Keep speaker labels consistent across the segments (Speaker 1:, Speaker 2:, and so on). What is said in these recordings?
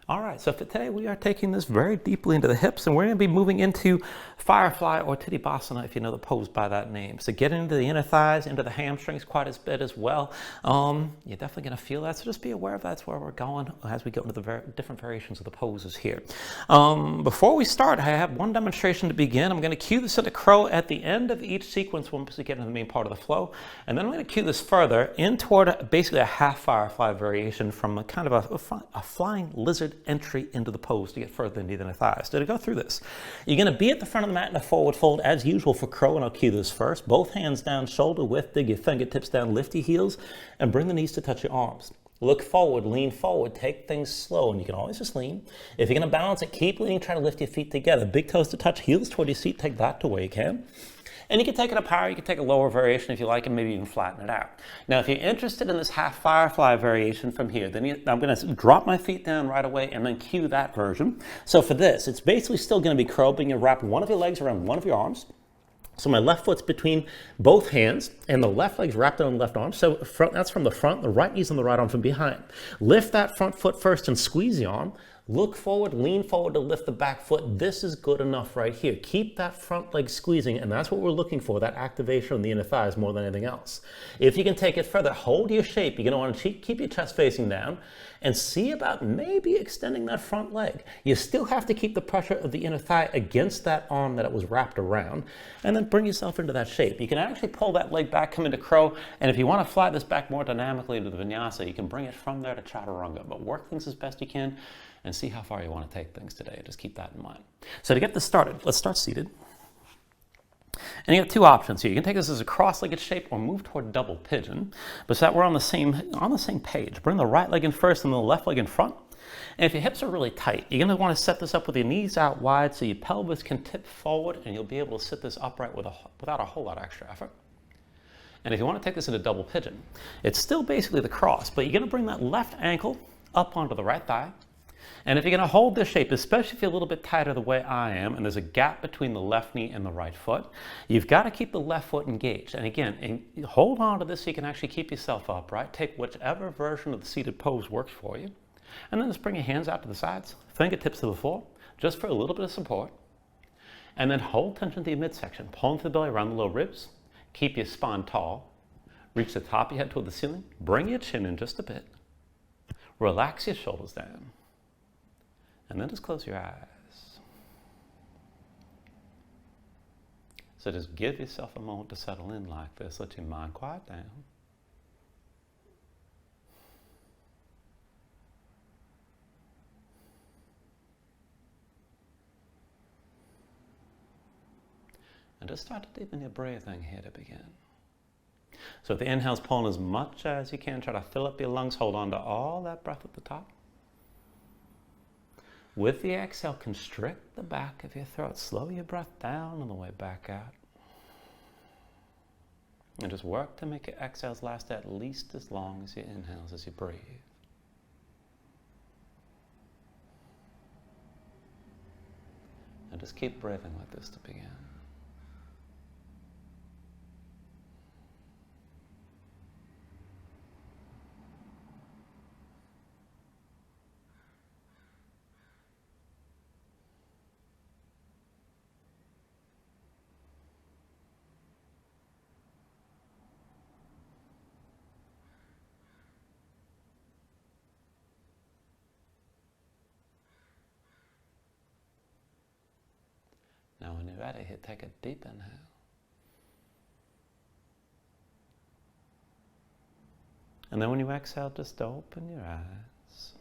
Speaker 1: All right, so for today we are taking this very deeply into the hips, and we're going to be moving into Firefly or Tittibhasana, if you know the pose by that name. So get into the inner thighs, into the hamstrings quite a bit as well. You're definitely going to feel that, so just be aware of that's where we're going as we go into the different variations of the poses here. Before we start, I have one demonstration to begin. I'm going to cue this into crow at the end of each sequence once we get into the main part of the flow, and then I'm going to cue this further in toward basically a half Firefly variation from a kind of a flying lizard entry into the pose to get further into the inner thighs. So to go through this, you're going to be at the front of the mat in a forward fold as usual for crow, and I'll cue this first. Both hands down, shoulder width, dig your fingertips down, lift your heels, and bring the knees to touch your arms. Look forward, lean forward, take things slow, and you can always just lean. If you're going to balance it, keep leaning, try to lift your feet together. Big toes to touch, heels toward your seat, take that to where you can. And you can take it up higher, you can take a lower variation if you like, and maybe even flatten it out. Now, if you're interested in this half Firefly variation from here, then I'm going to drop my feet down right away and then cue that version. So for this, it's basically still going to be crow, but you're going to wrap one of your legs around one of your arms. So my left foot's between both hands, and the left leg's wrapped on the left arm. So that's from the front, the right knee's on the right arm from behind. Lift that front foot first and squeeze the arm. Look forward, lean forward to lift the back foot. This is good enough right here. Keep that front leg squeezing, and that's what we're looking for, that activation of the inner thighs more than anything else. If you can take it further, hold your shape. You're going to want to keep your chest facing down and see about maybe extending that front leg. You still have to keep the pressure of the inner thigh against that arm that it was wrapped around, and then bring yourself into that shape. You can actually pull that leg back, come into crow, and if you want to fly this back more dynamically into the Vinyasa, you can bring it from there to Chaturanga, but work things as best you can and see how far you want to take things today. Just keep that in mind. So to get this started, let's start seated. And you have two options here. You can take this as a cross-legged shape or move toward double pigeon, but so that we're on the same page. Bring the right leg in first and the left leg in front. And if your hips are really tight, you're going to want to set this up with your knees out wide so your pelvis can tip forward, and you'll be able to sit this upright without a whole lot of extra effort. And if you want to take this into double pigeon, it's still basically the cross, but you're going to bring that left ankle up onto the right thigh. And if you're going to hold this shape, especially if you're a little bit tighter the way I am, and there's a gap between the left knee and the right foot, you've got to keep the left foot engaged. And again, hold on to this so you can actually keep yourself upright. Take whichever version of the seated pose works for you. And then just bring your hands out to the sides, fingertips to the floor, just for a little bit of support. And then hold tension to your midsection. Pull into the belly around the low ribs. Keep your spine tall. Reach the top of your head toward the ceiling. Bring your chin in just a bit. Relax your shoulders down. And then just close your eyes. So just give yourself a moment to settle in like this. Let your mind quiet down. And just start to deepen your breathing here to begin. So at the inhales, pull in as much as you can. Try to fill up your lungs. Hold on to all that breath at the top. With the exhale, constrict the back of your throat. Slow your breath down on the way back out. And just work to make your exhales last at least as long as your inhales as you breathe. And just keep breathing like this to begin. Now when you're ready, here, take a deep inhale. And then when you exhale, just open your eyes.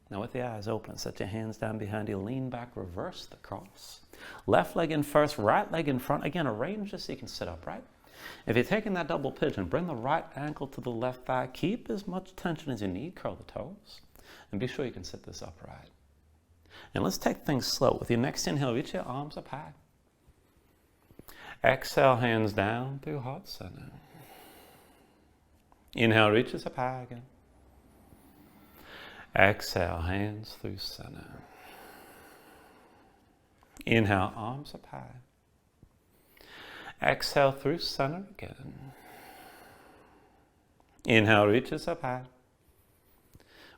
Speaker 1: Now with the eyes open, set your hands down behind you, lean back, reverse the cross. Left leg in first, right leg in front. Again, arrange this so you can sit upright. If you're taking that double pigeon, bring the right ankle to the left thigh. Keep as much tension as you need, curl the toes. And be sure you can sit this upright. And let's take things slow. With your next inhale, reach your arms up high. Exhale, hands down through heart center. Inhale, reaches up high again. Exhale, hands through center. Inhale, arms up high. Exhale through center again. Inhale, reaches up high.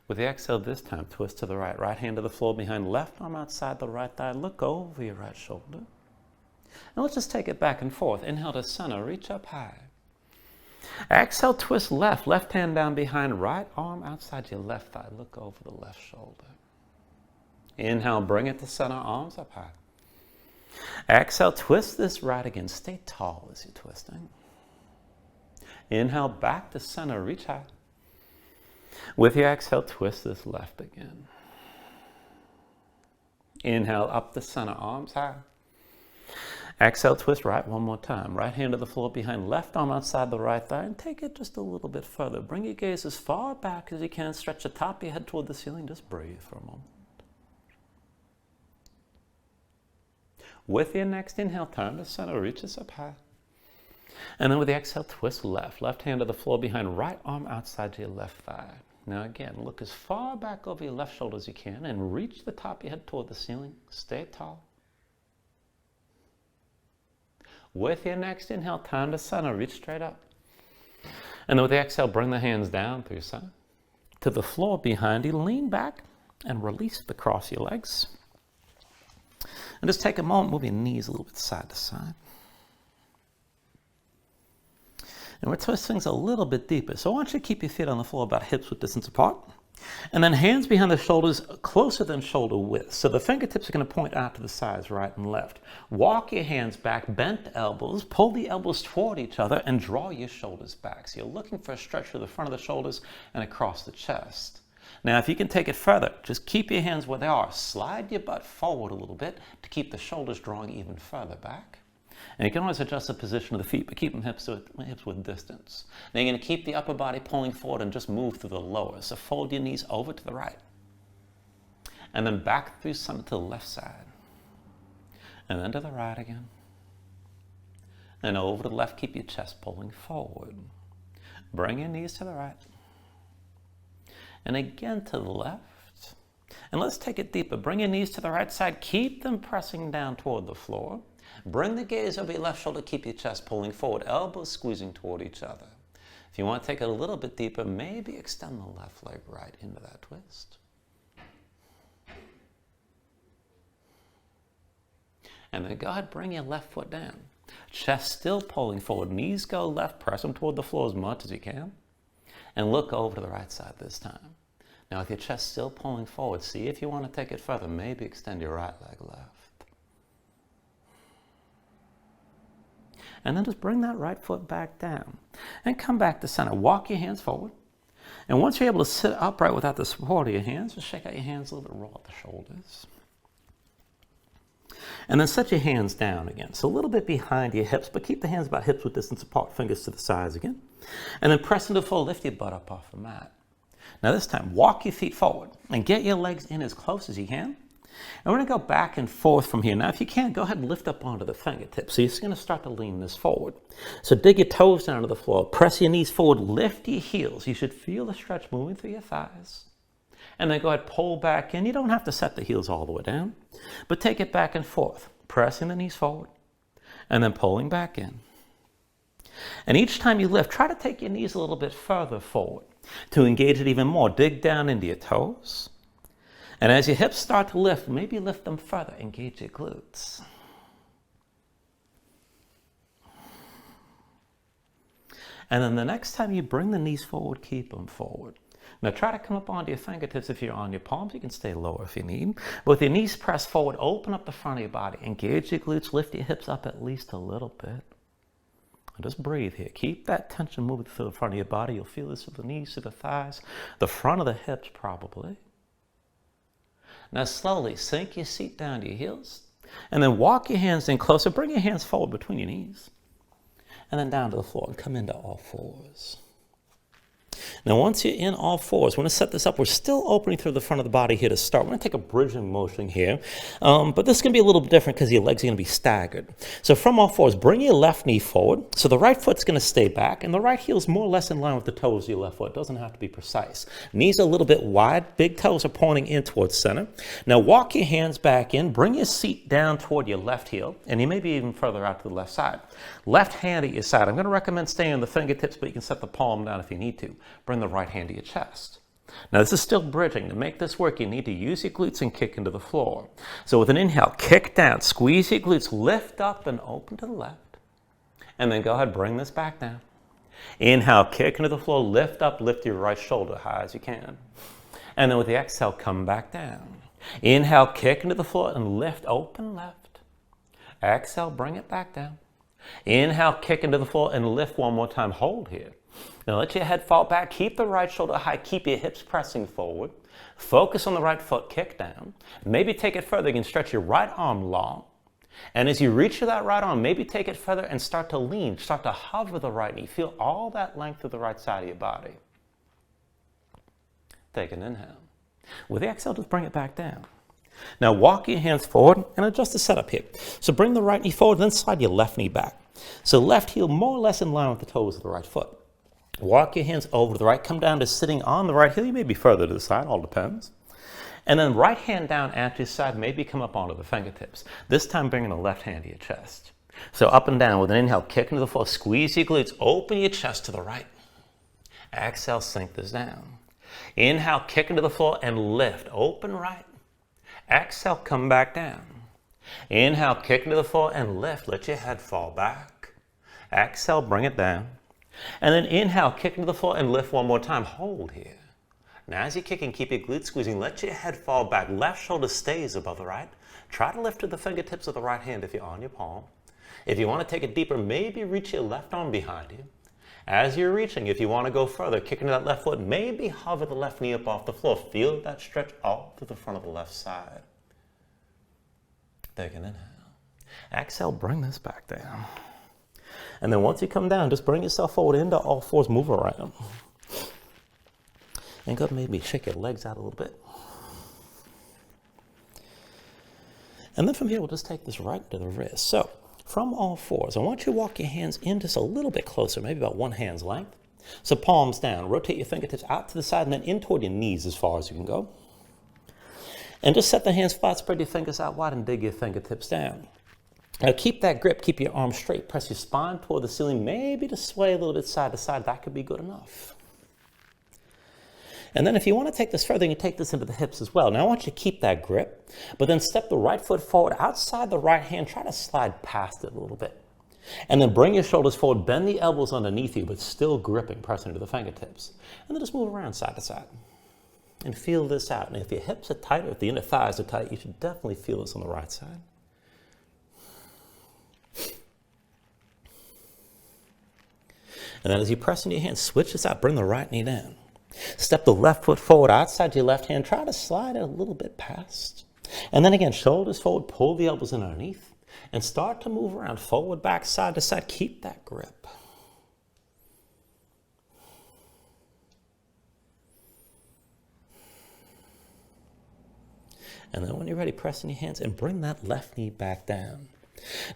Speaker 1: With the exhale this time, twist to the right. Right hand to the floor behind, left arm outside the right thigh. Look over your right shoulder. And let's just take it back and forth. Inhale to center, reach up high. Exhale, twist left. Left hand down behind, right arm outside your left thigh. Look over the left shoulder. Inhale, bring it to center, arms up high. Exhale, twist this right again. Stay tall as you're twisting. Inhale, back to center, reach high. With your exhale, twist this left again. Inhale, up the center, arms high. Exhale, twist right one more time. Right hand to the floor behind, left arm outside the right thigh, and take it just a little bit further. Bring your gaze as far back as you can. Stretch the top of your head toward the ceiling. Just breathe for a moment. With your next inhale, turn to center, reaches up high. And then with the exhale, twist left. Left hand to the floor behind, right arm outside your left thigh. Now again, look as far back over your left shoulder as you can and reach the top of your head toward the ceiling. Stay tall. With your next inhale, turn to center, reach straight up. And then with the exhale, bring the hands down through your center. To the floor behind you, lean back and release the cross your legs. And just take a moment, move your knees a little bit side to side. And we're twisting things a little bit deeper. So I want you to keep your feet on the floor about hips width distance apart. And then hands behind the shoulders closer than shoulder width. So the fingertips are going to point out to the sides, right and left. Walk your hands back, bent elbows, pull the elbows toward each other, and draw your shoulders back. So you're looking for a stretch through the front of the shoulders and across the chest. Now, if you can take it further, just keep your hands where they are. Slide your butt forward a little bit to keep the shoulders drawing even further back. And you can always adjust the position of the feet, but keep them hips with distance. Now you're going to keep the upper body pulling forward and just move through the lower. So fold your knees over to the right. And then back through center to the left side. And then to the right again. And over to the left, keep your chest pulling forward. Bring your knees to the right. And again to the left. And let's take it deeper. Bring your knees to the right side. Keep them pressing down toward the floor. Bring the gaze over your left shoulder. Keep your chest pulling forward. Elbows squeezing toward each other. If you want to take it a little bit deeper, maybe extend the left leg right into that twist. And then go ahead, bring your left foot down. Chest still pulling forward. Knees go left. Press them toward the floor as much as you can. And look over to the right side this time. Now with your chest still pulling forward, see if you want to take it further. Maybe extend your right leg left. And then just bring that right foot back down. And come back to center. Walk your hands forward. And once you're able to sit upright without the support of your hands, just shake out your hands a little bit, roll out the shoulders. And then set your hands down again. So a little bit behind your hips, but keep the hands about hips width distance apart, fingers to the sides again. And then press into fold, lift your butt up off the mat. Now this time, walk your feet forward and get your legs in as close as you can. And we're going to go back and forth from here. Now if you can, go ahead and lift up onto the fingertips. So you're just going to start to lean this forward. So dig your toes down to the floor, press your knees forward, lift your heels. You should feel the stretch moving through your thighs. And then go ahead, pull back in. You don't have to set the heels all the way down, but take it back and forth, pressing the knees forward, and then pulling back in. And each time you lift, try to take your knees a little bit further forward to engage it even more. Dig down into your toes. And as your hips start to lift, maybe lift them further. Engage your glutes. And then the next time you bring the knees forward, keep them forward. Now try to come up onto your fingertips. If you're on your palms, you can stay lower if you need. But with your knees pressed forward, open up the front of your body. Engage your glutes, lift your hips up at least a little bit. And just breathe here. Keep that tension moving through the front of your body. You'll feel this through the knees, through the thighs, the front of the hips probably. Now slowly sink your seat down to your heels. And then walk your hands in closer. Bring your hands forward between your knees. And then down to the floor and come into all fours. Now, once you're in all fours, we're going to set this up. We're still opening through the front of the body here to start. We're going to take a bridging motion here, but this is going to be a little bit different because your legs are going to be staggered. So from all fours, bring your left knee forward. So the right foot's going to stay back, and the right heel's more or less in line with the toes of your left foot. It doesn't have to be precise. Knees are a little bit wide. Big toes are pointing in towards center. Now, walk your hands back in. Bring your seat down toward your left heel, and you may be even further out to the left side. Left hand at your side. I'm going to recommend staying on the fingertips, but you can set the palm down if you need to. Bring the right hand to your chest. Now, this is still bridging. To make this work, you need to use your glutes and kick into the floor. So with an inhale, kick down, squeeze your glutes, lift up and open to the left. And then go ahead, bring this back down. Inhale, kick into the floor, lift up, lift your right shoulder high as you can. And then with the exhale, come back down. Inhale, kick into the floor and lift, open left. Exhale, bring it back down. Inhale, kick into the floor and lift one more time. Hold here. Now let your head fall back. Keep the right shoulder high. Keep your hips pressing forward. Focus on the right foot. Kick down. Maybe take it further. You can stretch your right arm long. And as you reach for that right arm, maybe take it further and start to lean. Start to hover the right knee. Feel all that length of the right side of your body. Take an inhale. With the exhale, just bring it back down. Now walk your hands forward and adjust the setup here. So bring the right knee forward, then slide your left knee back. So left heel more or less in line with the toes of the right foot. Walk your hands over to the right, come down to sitting on the right heel. You may be further to the side, all depends. And then right hand down at your side, maybe come up onto the fingertips. This time bringing the left hand to your chest. So up and down with an inhale, kick into the floor, squeeze your glutes, open your chest to the right. Exhale, sink this down. Inhale, kick into the floor and lift, open right. Exhale, come back down. Inhale, kick into the floor and lift, let your head fall back. Exhale, bring it down. And then inhale, kick into the floor and lift one more time. Hold here. Now as you're kicking, keep your glutes squeezing. Let your head fall back. Left shoulder stays above the right. Try to lift to the fingertips of the right hand if you're on your palm. If you want to take it deeper, maybe reach your left arm behind you. As you're reaching, if you want to go further, kick into that left foot, maybe hover the left knee up off the floor. Feel that stretch all to the front of the left side. Take an inhale. Exhale, bring this back down. And then once you come down, just bring yourself forward into all fours, move around. And go maybe shake your legs out a little bit. And then from here, we'll just take this right to the wrist. So from all fours, I want you to walk your hands in just a little bit closer, maybe about one hand's length. So palms down, rotate your fingertips out to the side and then in toward your knees as far as you can go. And just set the hands flat, spread your fingers out wide and dig your fingertips down. Now keep that grip, keep your arms straight, press your spine toward the ceiling, maybe to sway a little bit side to side, that could be good enough. And then if you want to take this further, you can take this into the hips as well. Now I want you to keep that grip, but then step the right foot forward outside the right hand, try to slide past it a little bit. And then bring your shoulders forward, bend the elbows underneath you, but still gripping, pressing to the fingertips. And then just move around side to side. And feel this out. And if your hips are tight or if the inner thighs are tight, you should definitely feel this on the right side. And then as you press in your hands, switch this out. Bring the right knee down. Step the left foot forward outside your left hand. Try to slide it a little bit past. And then again, shoulders forward, pull the elbows in underneath. And start to move around, forward, back, side to side. Keep that grip. And then when you're ready, press in your hands and bring that left knee back down.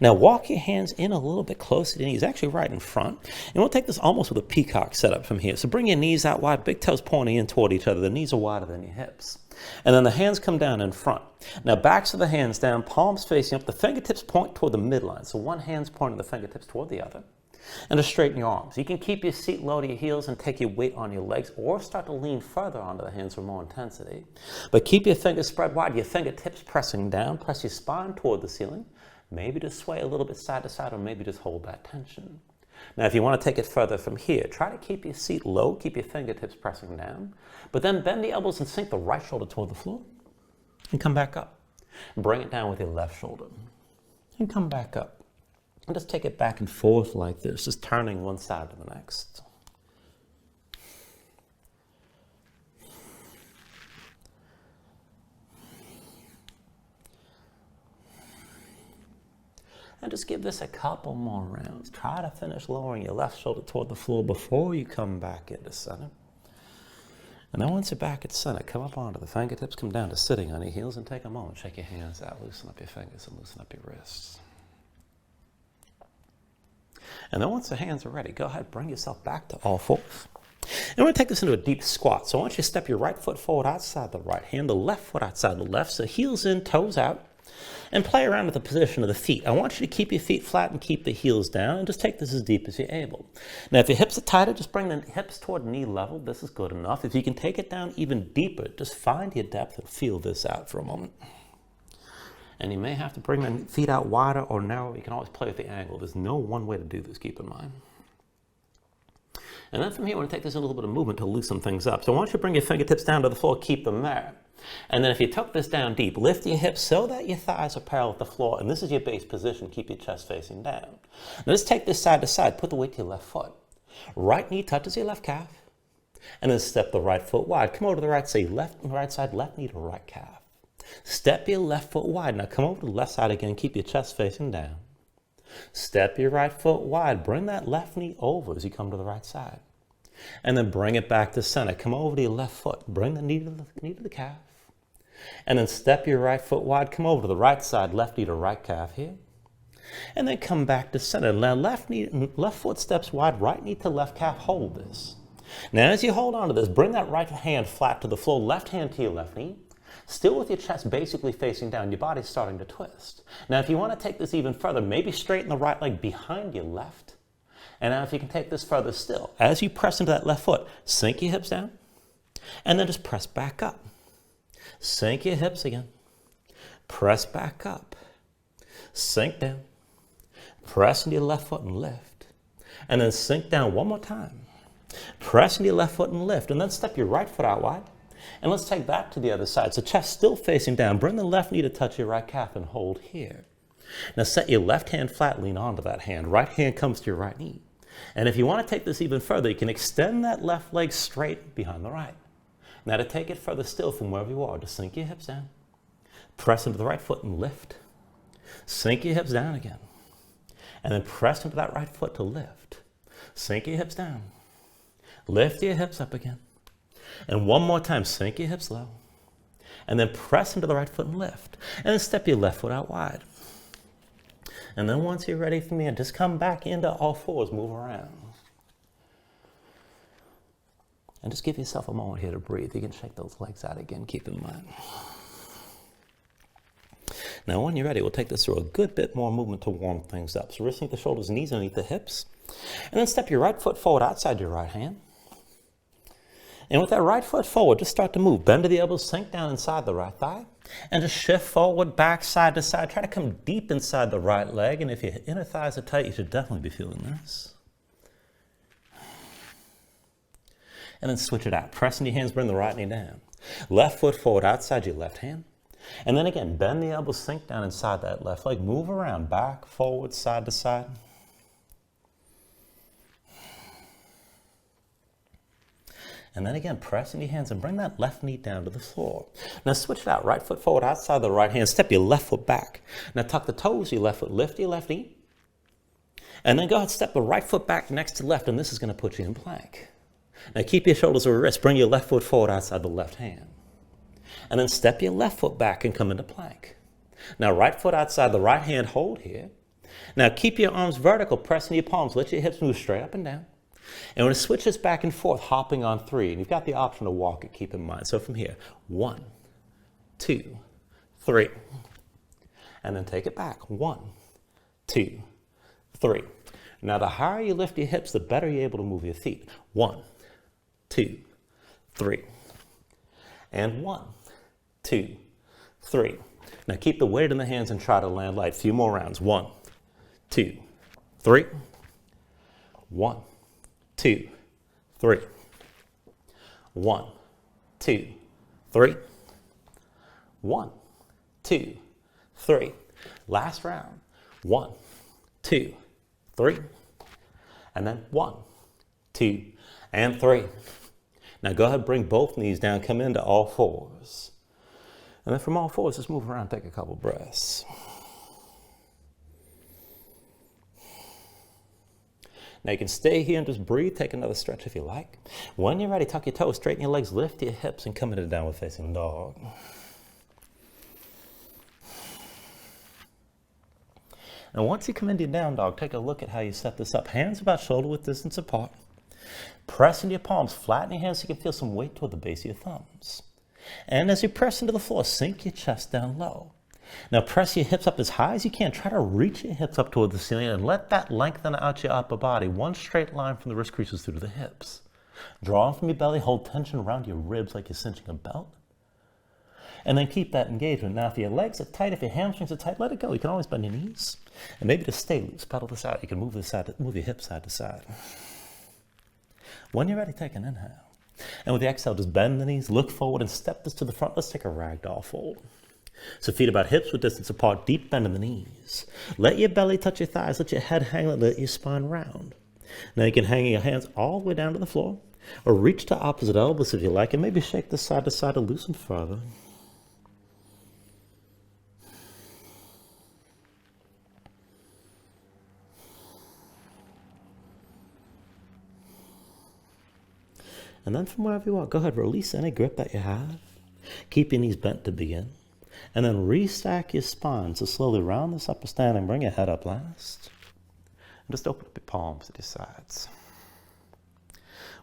Speaker 1: Now walk your hands in a little bit closer to your knees, actually right in front. And we'll take this almost with a peacock setup from here. So bring your knees out wide, big toes pointing in toward each other. The knees are wider than your hips. And then the hands come down in front. Now backs of the hands down, palms facing up. The fingertips point toward the midline. So one hand's pointing the fingertips toward the other. And just straighten your arms. You can keep your seat low to your heels and take your weight on your legs or start to lean further onto the hands for more intensity. But keep your fingers spread wide, your fingertips pressing down. Press your spine toward the ceiling. Maybe just sway a little bit side to side or maybe just hold that tension. Now if you want to take it further from here, try to keep your seat low, keep your fingertips pressing down, but then bend the elbows and sink the right shoulder toward the floor and come back up. Bring it down with your left shoulder and come back up. And just take it back and forth like this, just turning one side to the next. And just give this a couple more rounds. Try to finish lowering your left shoulder toward the floor before you come back into center. And then once you're back at center, come up onto the fingertips, come down to sitting on your heels, and take a moment. Shake your hands out, loosen up your fingers, and loosen up your wrists. And then once the hands are ready, go ahead, bring yourself back to all fours. And we're going to take this into a deep squat. So I want you to step your right foot forward outside the right hand, the left foot outside the left, so heels in, toes out, and play around with the position of the feet. I want you to keep your feet flat and keep the heels down, and just take this as deep as you're able. Now, if your hips are tighter, just bring the hips toward knee level. This is good enough. If you can take it down even deeper, just find your depth and feel this out for a moment. And you may have to bring the feet out wider or narrower. You can always play with the angle. There's no one way to do this, keep in mind. And then from here, we're going to take this a little bit of movement to loosen things up. So I want you to bring your fingertips down to the floor, keep them there. And then if you tuck this down deep, lift your hips so that your thighs are parallel with the floor. And this is your base position. Keep your chest facing down. Now let's take this side to side. Put the weight to your left foot. Right knee touches your left calf. And then step the right foot wide. Come over to the right side, left knee to right calf. Step your left foot wide. Now come over to the left side again. Keep your chest facing down. Step your right foot wide. Bring that left knee over as you come to the right side. And then bring it back to center. Come over to your left foot. Bring the knee to the calf. And then step your right foot wide. Come over to the right side. Left knee to right calf here. And then come back to center. Now left foot steps wide. Right knee to left calf. Hold this. Now as you hold on to this, bring that right hand flat to the floor. Left hand to your left knee. Still with your chest basically facing down, your body's starting to twist. Now, if you want to take this even further, maybe straighten the right leg behind your left. And now if you can take this further still, as you press into that left foot, sink your hips down, and then just press back up. Sink your hips again. Press back up. Sink down. Press into your left foot and lift. And then sink down one more time. Press into your left foot and lift. And then step your right foot out wide. And let's take that to the other side. So chest still facing down. Bring the left knee to touch your right calf and hold here. Now set your left hand flat, lean onto that hand. Right hand comes to your right knee. And if you want to take this even further, you can extend that left leg straight behind the right. Now to take it further still from wherever you are, just sink your hips down. Press into the right foot and lift. Sink your hips down again. And then press into that right foot to lift. Sink your hips down. Lift your hips up again. And one more time, sink your hips low. And then press into the right foot and lift. And then step your left foot out wide. And then once you're ready from here, just come back into all fours, move around. And just give yourself a moment here to breathe. You can shake those legs out again, keep in mind. Now when you're ready, we'll take this through a good bit more movement to warm things up. So wrist underneath the shoulders, knees underneath the hips. And then step your right foot forward outside your right hand. And with that right foot forward, just start to move. Bend to the elbows, sink down inside the right thigh. And just shift forward, back, side to side. Try to come deep inside the right leg. And if your inner thighs are tight, you should definitely be feeling this. And then switch it out. Press into your hands, bring the right knee down. Left foot forward outside your left hand. And then again, bend the elbows, sink down inside that left leg. Move around, back, forward, side to side. And then again, press into your hands and bring that left knee down to the floor. Now switch it out. Right foot forward outside the right hand. Step your left foot back. Now tuck the toes of your left foot. Lift your left knee. And then go ahead and step the right foot back next to left. And this is going to put you in plank. Now keep your shoulders over your wrist. Bring your left foot forward outside the left hand. And then step your left foot back and come into plank. Now right foot outside the right hand. Hold here. Now keep your arms vertical. Press into your palms. Let your hips move straight up and down. And when it switches back and forth, hopping on 3, and you've got the option to walk it, keep in mind. So from here, 1, 2, 3. And then take it back. 1, 2, 3. Now the higher you lift your hips, the better you're able to move your feet. 1, 2, 3. And 1, 2, 3. Now keep the weight in the hands and try to land light. A few more rounds. 1, 2, 3. 1, 2, 3. 1, 2, 3. 1, 2, 3. Last round. 1, 2, 3. And then 1, 2, and 3. Now go ahead, bring both knees down, come into all fours. And then from all fours, just move around, take a couple breaths. Now you can stay here and just breathe. Take another stretch if you like. When you're ready, tuck your toes, straighten your legs, lift your hips, and come into downward facing dog. And once you come into your down dog, take a look at how you set this up. Hands about shoulder width distance apart. Press into your palms, flatten your hands so you can feel some weight toward the base of your thumbs. And as you press into the floor, sink your chest down low. Now press your hips up as high as you can. Try to reach your hips up toward the ceiling and let that lengthen out your upper body. One straight line from the wrist creases through to the hips. Draw from your belly, hold tension around your ribs like you're cinching a belt. And then keep that engagement. Now if your legs are tight, if your hamstrings are tight, let it go. You can always bend your knees. And maybe just stay loose, pedal this out. You can move your hips side to side. When you're ready, take an inhale. And with the exhale, just bend the knees, look forward, and step this to the front. Let's take a ragdoll fold. So feet about hips with distance apart, deep bend in the knees. Let your belly touch your thighs, let your head hang, let your spine round. Now you can hang your hands all the way down to the floor, or reach to opposite elbows if you like, and maybe shake this side to side to loosen further. And then from wherever you are, go ahead, release any grip that you have. Keep your knees bent to begin. And then restack your spine. So slowly round this upper standing, bring your head up last. And just open up your palms at your sides.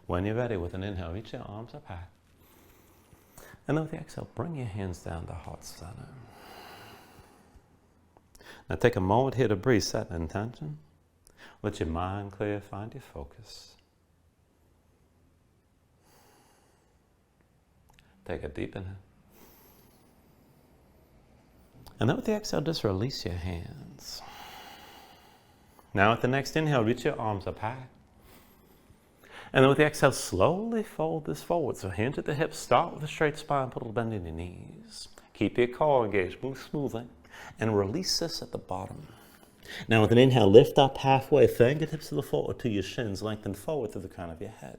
Speaker 1: When you're ready, with an inhale, reach your arms up high. And then with the exhale, bring your hands down to heart center. Now take a moment here to breathe, set an intention. Let your mind clear, find your focus. Take a deep inhale. And then with the exhale, just release your hands. Now with the next inhale, reach your arms up high. And then with the exhale, slowly fold this forward. So hands at the hips, start with a straight spine, put a little bend in your knees. Keep your core engaged, move smoothly, and release this at the bottom. Now with an inhale, lift up halfway, fingertips to the floor or to your shins, lengthen forward through the crown of your head.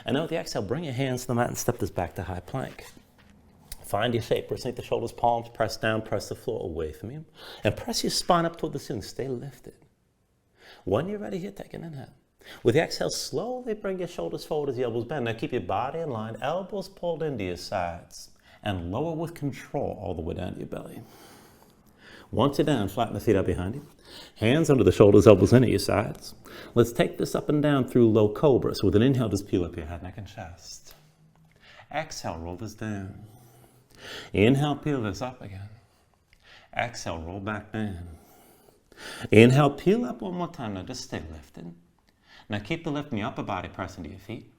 Speaker 1: And now with the exhale, bring your hands to the mat and step this back to high plank. Find your shape, resonate the shoulders, palms, press down, press the floor away from you. And press your spine up toward the ceiling, stay lifted. When you're ready here, take an inhale. With the exhale, slowly bring your shoulders forward as the elbows bend. Now keep your body in line, elbows pulled into your sides, and lower with control all the way down to your belly. Once you're down, flatten the feet out behind you. Hands under the shoulders, elbows in at your sides. Let's take this up and down through low cobra. So with an inhale, just peel up your head, neck, and chest. Exhale, roll this down. Inhale, peel this up again. Exhale, roll back down. Inhale, peel up one more time. Now just stay lifted. Now keep the lift in your upper body, press into your feet.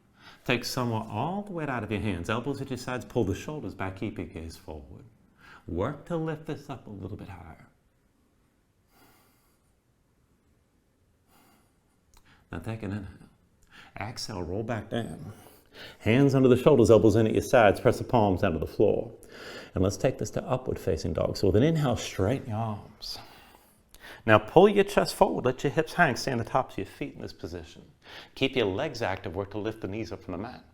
Speaker 1: Take somewhere all the weight out of your hands. Elbows at your sides, pull the shoulders back, keep your gaze forward. Work to lift this up a little bit higher. Now take an inhale. Exhale, roll back down. Hands under the shoulders, elbows in at your sides, press the palms down to the floor. And let's take this to upward facing dog. So with an inhale, straighten your arms. Now pull your chest forward, let your hips hang, stay on the tops of your feet in this position. Keep your legs active, work to lift the knees up from the mat.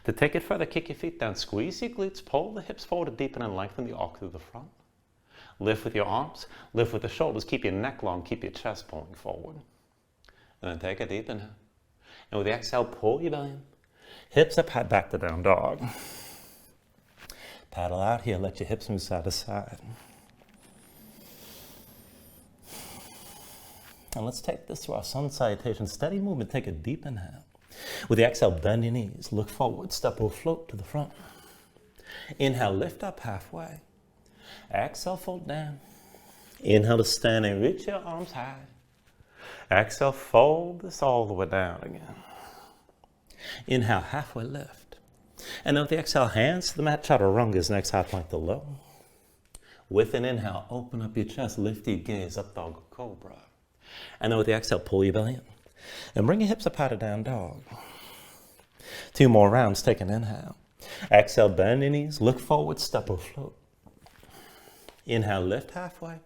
Speaker 1: To take it further, kick your feet down, squeeze your glutes, pull the hips forward to deepen and lengthen the arc through the front. Lift with your arms, lift with the shoulders, keep your neck long, keep your chest pulling forward. And then take a deep inhale. And with the exhale, pull your belly in. Hips up, head back to down dog. Paddle out here, let your hips move side to side. And let's take this to our sun salutation. Steady movement, take a deep inhale. With the exhale, bend your knees, look forward, step or float to the front. Inhale, lift up halfway. Exhale, fold down. Inhale to standing, reach your arms high. Exhale, fold this all the way down again. Inhale, halfway lift. And then with the exhale, hands to the mat, chaturangas, next high plank to low. With an inhale, open up your chest, lift your gaze, up dog or cobra. And then with the exhale, pull your belly in. And bring your hips up high to down dog. 2 more rounds, take an inhale. Exhale, bend your knees, look forward, step or float. Inhale, lift halfway.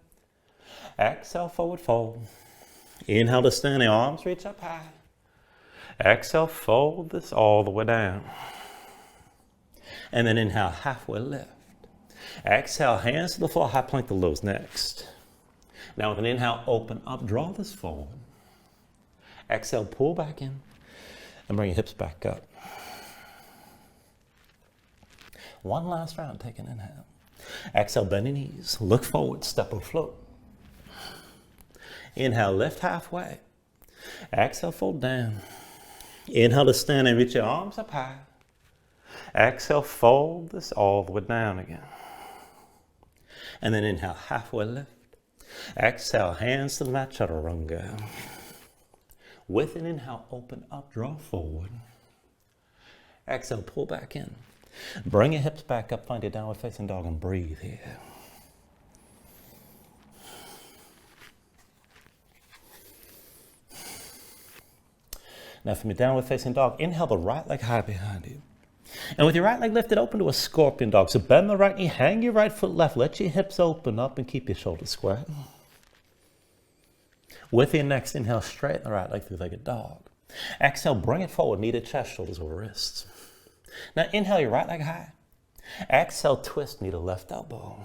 Speaker 1: Exhale, forward fold. Inhale to standing, arms reach up high. Exhale, fold this all the way down. And then inhale, halfway lift. Exhale, hands to the floor, high plank to lows next. Now with an inhale, open up, draw this forward. Exhale, pull back in and bring your hips back up. One last round, take an inhale. Exhale, bend your knees, look forward, step or float. Inhale, lift halfway. Exhale, fold down. Inhale to stand and reach your arms up high. Exhale, fold this all the way down again. And then inhale, halfway lift. Exhale, hands to the mat, chaturanga. With an inhale, open up, draw forward. Exhale, pull back in. Bring your hips back up, find your downward facing dog and breathe here. Now from your downward facing dog, inhale the right leg high behind you. And with your right leg lifted, open to a scorpion dog. So bend the right knee, hang your right foot left, let your hips open up and keep your shoulders square. With your next inhale, straighten the right leg, three-legged dog. Exhale, bring it forward, knee to chest, shoulders over wrists. Now inhale your right leg high. Exhale, twist, knee to left elbow.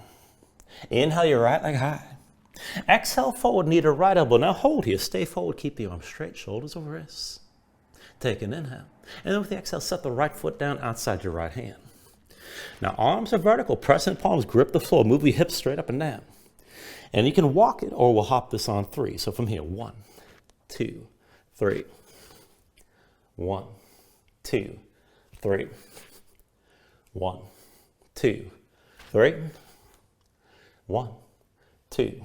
Speaker 1: Inhale your right leg high. Exhale, forward, knee to right elbow. Now hold here, stay forward, keep the arms straight, shoulders over wrists. Take an inhale. And then with the exhale, set the right foot down outside your right hand. Now arms are vertical, press in palms, grip the floor, move your hips straight up and down. And you can walk it or we'll hop this on 3. So from here, 1, 2, 3. 1, 2, 3. 1, 2, 3. 1, 2,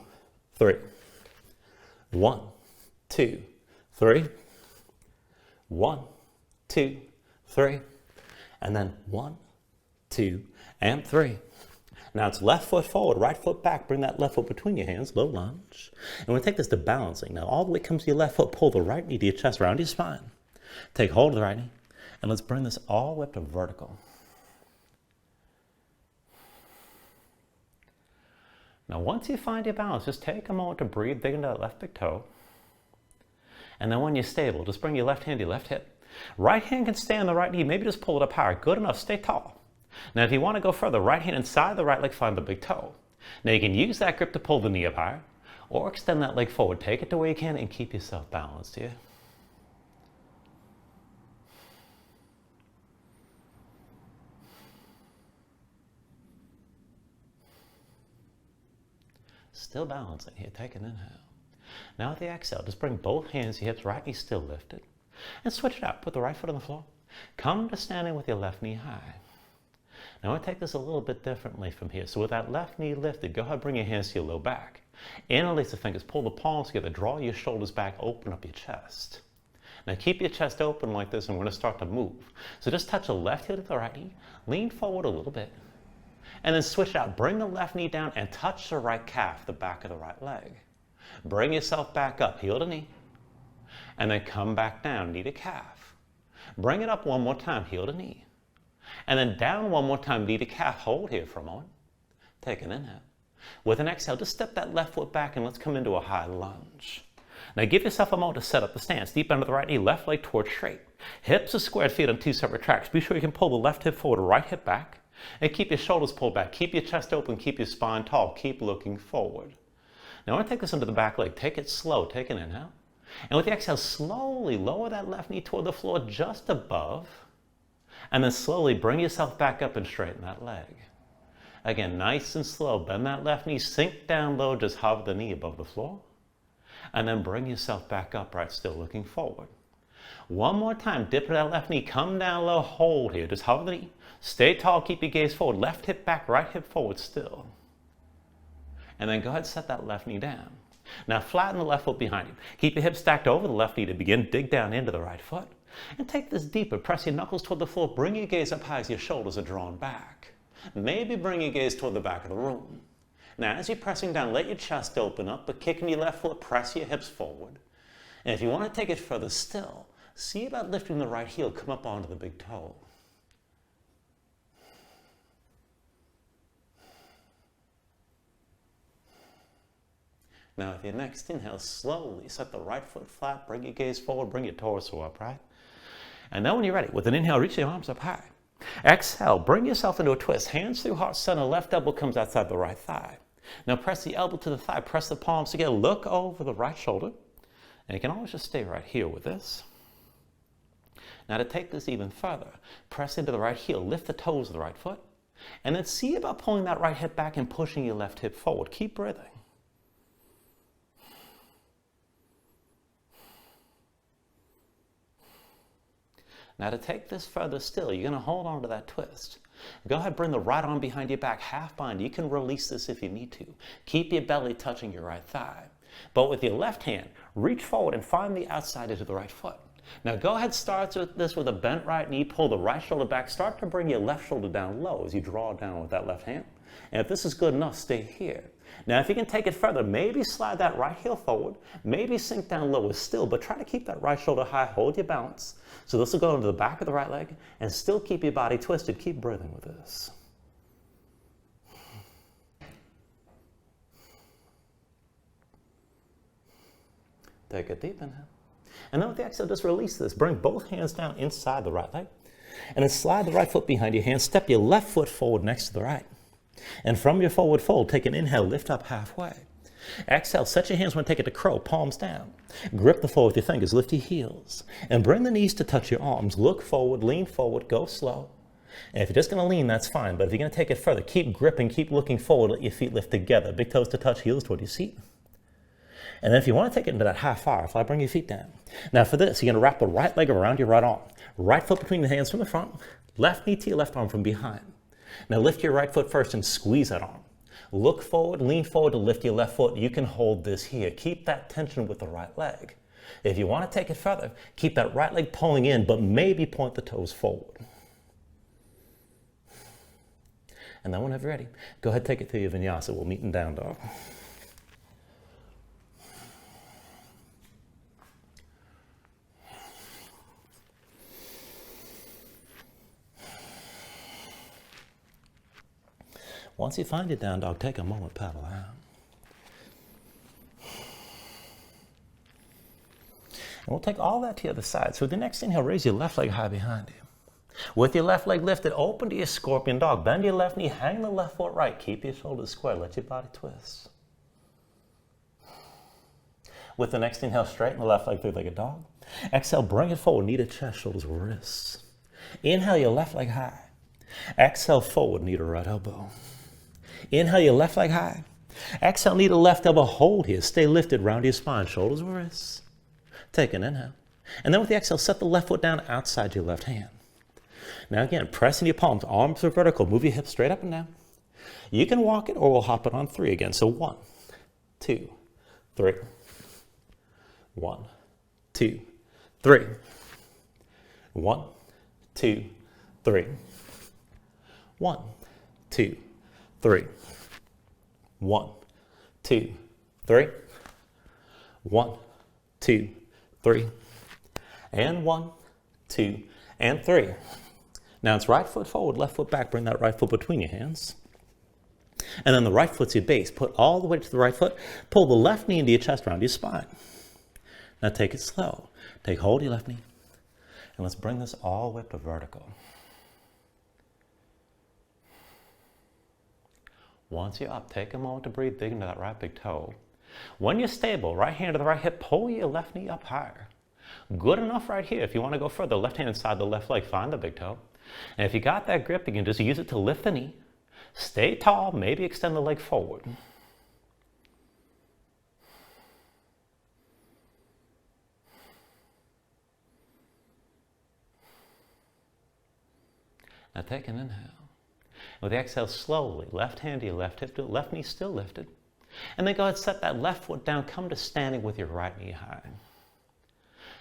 Speaker 1: 3. 1, 2, 3. 1, 2, 3. And then 1, 2, and 3. Now it's left foot forward, right foot back. Bring that left foot between your hands, low lunge. And we're going to take this to balancing. Now all the way comes to your left foot, pull the right knee to your chest, round your spine. Take hold of the right knee, and let's bring this all the way up to vertical. Now once you find your balance, just take a moment to breathe, dig into that left big toe. And then when you're stable, just bring your left hand to your left hip. Right hand can stay on the right knee, maybe just pull it up higher. Good enough, stay tall. Now if you want to go further, right hand inside the right leg, find the big toe. Now you can use that grip to pull the knee up higher, or extend that leg forward. Take it to where you can and keep yourself balanced here. Still balancing here, take an inhale. Now with the exhale, just bring both hands to your hips, right knee still lifted. And switch it out, put the right foot on the floor. Come to standing with your left knee high. Now I take this a little bit differently from here. So with that left knee lifted, go ahead, bring your hands to your low back. Interlace the fingers, pull the palms together, draw your shoulders back, open up your chest. Now keep your chest open like this and we're going to start to move. So just touch the left heel to the right knee, lean forward a little bit, and then switch it out. Bring the left knee down and touch the right calf, the back of the right leg. Bring yourself back up, heel to knee, and then come back down, knee to calf. Bring it up one more time, heel to knee. And then down one more time, knee to calf. Hold here for a moment. Take an inhale. With an exhale, just step that left foot back and let's come into a high lunge. Now give yourself a moment to set up the stance. Deep under the right knee, left leg towards straight. Hips are squared, feet on 2 separate tracks. Be sure you can pull the left hip forward, right hip back. And keep your shoulders pulled back. Keep your chest open, keep your spine tall. Keep looking forward. Now I want to take this into the back leg. Take it slow. Take an inhale. And with the exhale, slowly lower that left knee toward the floor just above. And then slowly bring yourself back up and straighten that leg. Again, nice and slow. Bend that left knee, sink down low, just hover the knee above the floor. And then bring yourself back upright, still looking forward. One more time, dip to that left knee, come down low, hold here. Just hover the knee. Stay tall, keep your gaze forward. Left hip back, right hip forward still. And then go ahead and set that left knee down. Now flatten the left foot behind you. Keep your hips stacked over the left knee to begin. Dig down into the right foot. And take this deeper. Press your knuckles toward the floor. Bring your gaze up high as your shoulders are drawn back. Maybe bring your gaze toward the back of the room. Now as you're pressing down, let your chest open up, but kicking your left foot, press your hips forward. And if you want to take it further still, see about lifting the right heel, come up onto the big toe. Now with your next inhale, slowly set the right foot flat, bring your gaze forward, bring your torso up, right? And then when you're ready, with an inhale, reach your arms up high. Exhale, bring yourself into a twist. Hands through heart center, left elbow comes outside the right thigh. Now press the elbow to the thigh, press the palms together, look over the right shoulder, And you can always just stay right here with this. Now to take this even further, press into the right heel, lift the toes of the right foot, and then see about pulling that right hip back and pushing your left hip forward. Keep breathing. Now to take this further still, you're going to hold on to that twist. Go ahead, bring the right arm behind your back, half bind. You can release this if you need to. Keep your belly touching your right thigh. But with your left hand, reach forward and find the outside edge of the right foot. Now go ahead, start with this with a bent right knee, pull the right shoulder back, start to bring your left shoulder down low as you draw down with that left hand. And if this is good enough, stay here. Now if you can take it further, maybe slide that right heel forward, maybe sink down lower still, but try to keep that right shoulder high, hold your balance. So this will go into the back of the right leg and still keep your body twisted. Keep breathing with this. Take a deep inhale. And then with the exhale, just release this. Bring both hands down inside the right leg. And then slide the right foot behind your hand. Step your left foot forward next to the right. And from your forward fold, take an inhale, lift up halfway. Exhale, set your hands when take it to crow, palms down. Grip the floor with your fingers, lift your heels. And bring the knees to touch your arms. Look forward, lean forward, go slow. And if you're just going to lean, that's fine. But if you're going to take it further, keep gripping, keep looking forward, let your feet lift together. Big toes to touch, heels toward your seat. And then if you want to take it into that half firefly, bring your feet down. Now for this, you're going to wrap the right leg around your right arm. Right foot between the hands from the front. Left knee to your left arm from behind. Now lift your right foot first and squeeze that arm. Look forward, lean forward to lift your left foot. You can hold this here. Keep that tension with the right leg. If you want to take it further, keep that right leg pulling in, but maybe point the toes forward. And then whenever you're ready, go ahead, take it to your Vinyasa. We'll meet in down dog. Once you find your down dog, take a moment, paddle out. And we'll take all that to the other side. So with the next inhale, raise your left leg high behind you. With your left leg lifted, open to your scorpion dog. Bend your left knee, hang the left foot right. Keep your shoulders square, let your body twist. With the next inhale, straighten the left leg, three-legged dog. Exhale, bring it forward, knee to chest, shoulders, wrists. Inhale your left leg high. Exhale, forward, knee to right elbow. Inhale your left leg high. Exhale, knee to left elbow. Hold here. Stay lifted, round your spine, shoulders, wrists. Take an inhale. And then with the exhale, set the left foot down outside your left hand. Now again, press in your palms. Arms are vertical. Move your hips straight up and down. You can walk it or we'll hop it on three again. So 1, 2, 3. 1, 2, 3. 1, 2, 3. 1, 2, 3. 1, 2, 3. 1, 2, 3. And 1, 2, and 3. Now it's right foot forward, left foot back. Bring that right foot between your hands. And then the right foot's your base. Put all the way to the right foot. Pull the left knee into your chest, round your spine. Now take it slow. Take hold of your left knee. And let's bring this all the way up to vertical. Once you're up, take a moment to breathe, dig into that right big toe. When you're stable, right hand to the right hip, pull your left knee up higher. Good enough right here. If you want to go further, left hand inside the left leg, find the big toe. And if you got that grip, you can just use it to lift the knee. Stay tall, maybe extend the leg forward. Now take an inhale. With the exhale, slowly, left hand to your left hip, left knee still lifted. And then go ahead, set that left foot down, come to standing with your right knee high.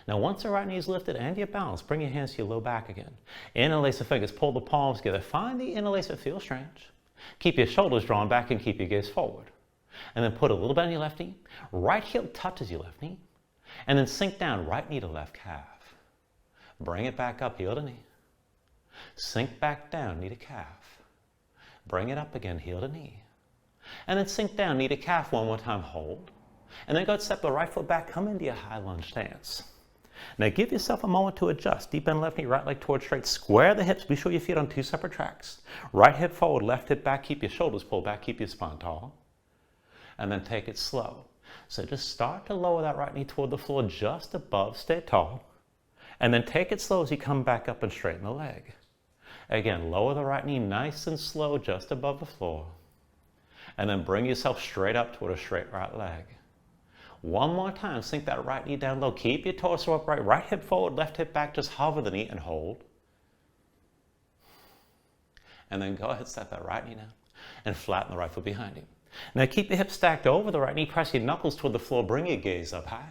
Speaker 1: Now once the right knee is lifted and you're balanced, bring your hands to your low back again. Interlace the fingers, pull the palms together. Find the interlace that feels strange. Keep your shoulders drawn back and keep your gaze forward. And then put a little bend in your left knee. Right heel touches your left knee. And then sink down, right knee to left calf. Bring it back up, heel to knee. Sink back down, knee to calf. Bring it up again, heel to knee. And then sink down, knee to calf one more time, hold. And then go ahead, step the right foot back, come into your high lunge stance. Now give yourself a moment to adjust. Deep bend left knee, right leg towards straight. Square the hips. Be sure your feet on two separate tracks. Right hip forward, left hip back. Keep your shoulders pulled back. Keep your spine tall. And then take it slow. So just start to lower that right knee toward the floor just above, stay tall. And then take it slow as you come back up and straighten the leg. Again, lower the right knee nice and slow just above the floor. And then bring yourself straight up toward a straight right leg. One more time, sink that right knee down low. Keep your torso upright, right hip forward, left hip back, just hover the knee and hold. And then go ahead, set that right knee down and flatten the right foot behind you. Now keep your hips stacked over the right knee, press your knuckles toward the floor, bring your gaze up high.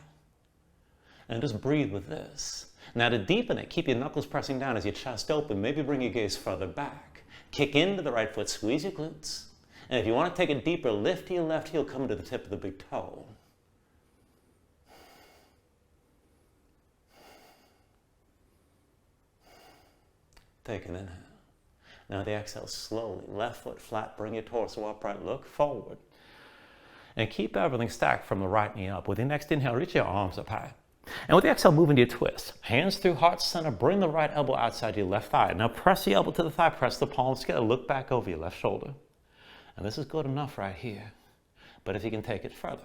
Speaker 1: And just breathe with this. Now to deepen it, keep your knuckles pressing down as your chest open, maybe bring your gaze further back. Kick into the right foot, squeeze your glutes. And if you want to take it deeper, lift your left heel, come to the tip of the big toe. Take an inhale. Now the exhale slowly, left foot flat, bring your torso upright, look forward. And keep everything stacked from the right knee up. With your next inhale, reach your arms up high. And with the exhale, move into your twist. Hands through heart center, bring the right elbow outside your left thigh. Now press the elbow to the thigh, press the palms together, look back over your left shoulder. And this is good enough right here. But if you can take it further,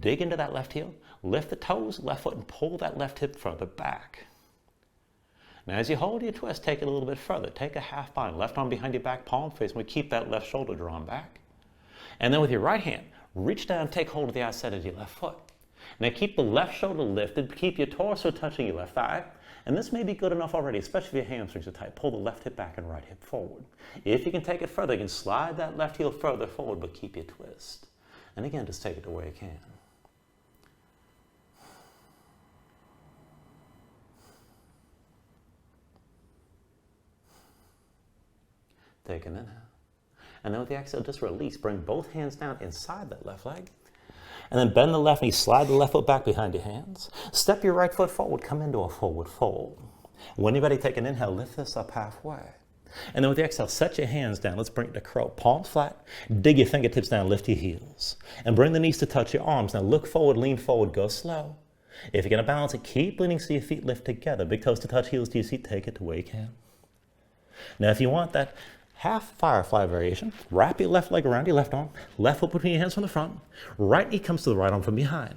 Speaker 1: dig into that left heel, lift the toes, left foot, and pull that left hip further back. Now as you hold your twist, take it a little bit further. Take a half bind, left arm behind your back, palm face, and we keep that left shoulder drawn back. And then with your right hand, reach down, take hold of the outside of your left foot. Now keep the left shoulder lifted, keep your torso touching your left thigh, and this may be good enough already, especially if your hamstrings are tight. Pull the left hip back and right hip forward. If you can take it further, you can slide that left heel further forward, but keep your twist. And again, just take it to where you can. Take an inhale. And then with the exhale, just release. Bring both hands down inside that left leg. And then bend the left knee, slide the left foot back behind your hands. Step your right foot forward, come into a forward fold. When you're ready, take an inhale, lift this up halfway. And then with the exhale, set your hands down. Let's bring it to crow. Palms flat, dig your fingertips down, lift your heels. And bring the knees to touch your arms. Now look forward, lean forward, go slow. If you're going to balance it, keep leaning so your feet lift together. Big toes to touch, heels to your seat, take it to where you can. Now if you want that half firefly variation, wrap your left leg around your left arm, left foot between your hands from the front, right knee comes to the right arm from behind.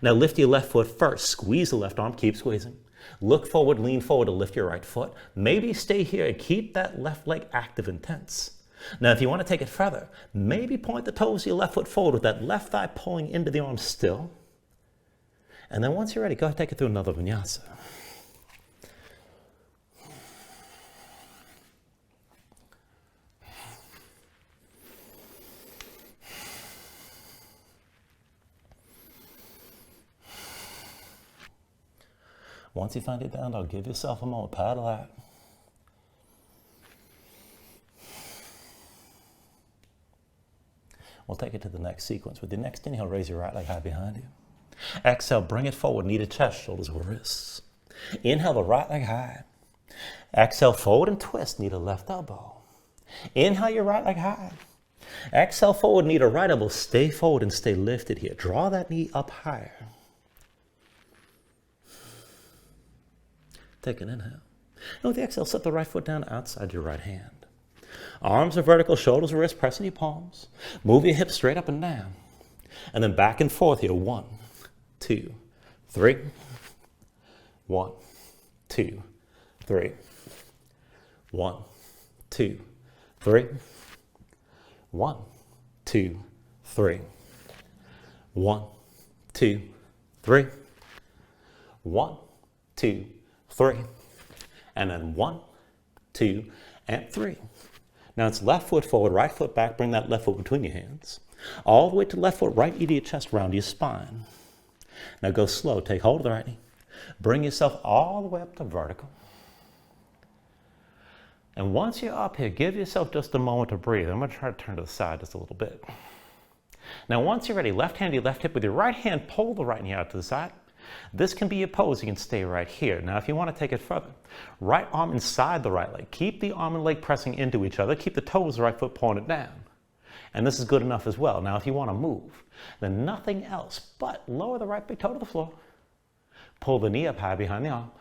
Speaker 1: Now lift your left foot first, squeeze the left arm, keep squeezing. Look forward, lean forward to lift your right foot. Maybe stay here and keep that left leg active and tense. Now if you want to take it further, maybe point the toes of your left foot forward with that left thigh pulling into the arm still. And then once you're ready, go ahead and take it through another vinyasa. Once you find it down, though, give yourself a moment, paddle out. We'll take it to the next sequence. With the next inhale, raise your right leg high behind you. Exhale, bring it forward, knee to chest, shoulders over wrists. Inhale the right leg high. Exhale, forward and twist, knee to left elbow. Inhale your right leg high. Exhale, forward, knee to right elbow. Stay forward and stay lifted here. Draw that knee up higher. Take an inhale. And with the exhale, set the right foot down outside your right hand. Arms are vertical, shoulders or wrists, pressing your palms. Move your hips straight up and down. And then back and forth here. 1, 2, 3. 1, 2, 3. 1, 2, 3. 1, 2, 3. 1, 2, 3. 1, 2, 3, and then 1, 2, and 3. Now it's left foot forward, right foot back, bring that left foot between your hands. All the way to left foot, right knee to your chest, round your spine. Now go slow, take hold of the right knee. Bring yourself all the way up to vertical. And once you're up here, give yourself just a moment to breathe. I'm going to try to turn to the side just a little bit. Now once you're ready, left hand to your left hip, with your right hand, pull the right knee out to the side. This can be your pose. You can stay right here. Now, if you want to take it further, right arm inside the right leg. Keep the arm and leg pressing into each other. Keep the toes of the right foot pointed down. And this is good enough as well. Now, if you want to move, then nothing else but lower the right big toe to the floor. Pull the knee up high behind the arm.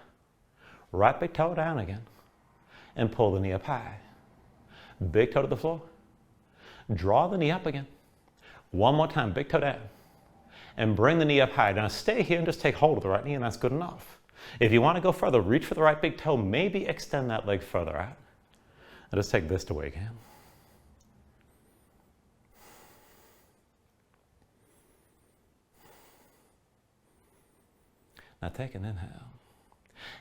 Speaker 1: Right big toe down again. And pull the knee up high. Big toe to the floor. Draw the knee up again. One more time, big toe down. and bring the knee up high. Now stay here and just take hold of the right knee, and that's good enough. If you want to go further, reach for the right big toe, maybe extend that leg further out. And just take this to where you can. Now take an inhale.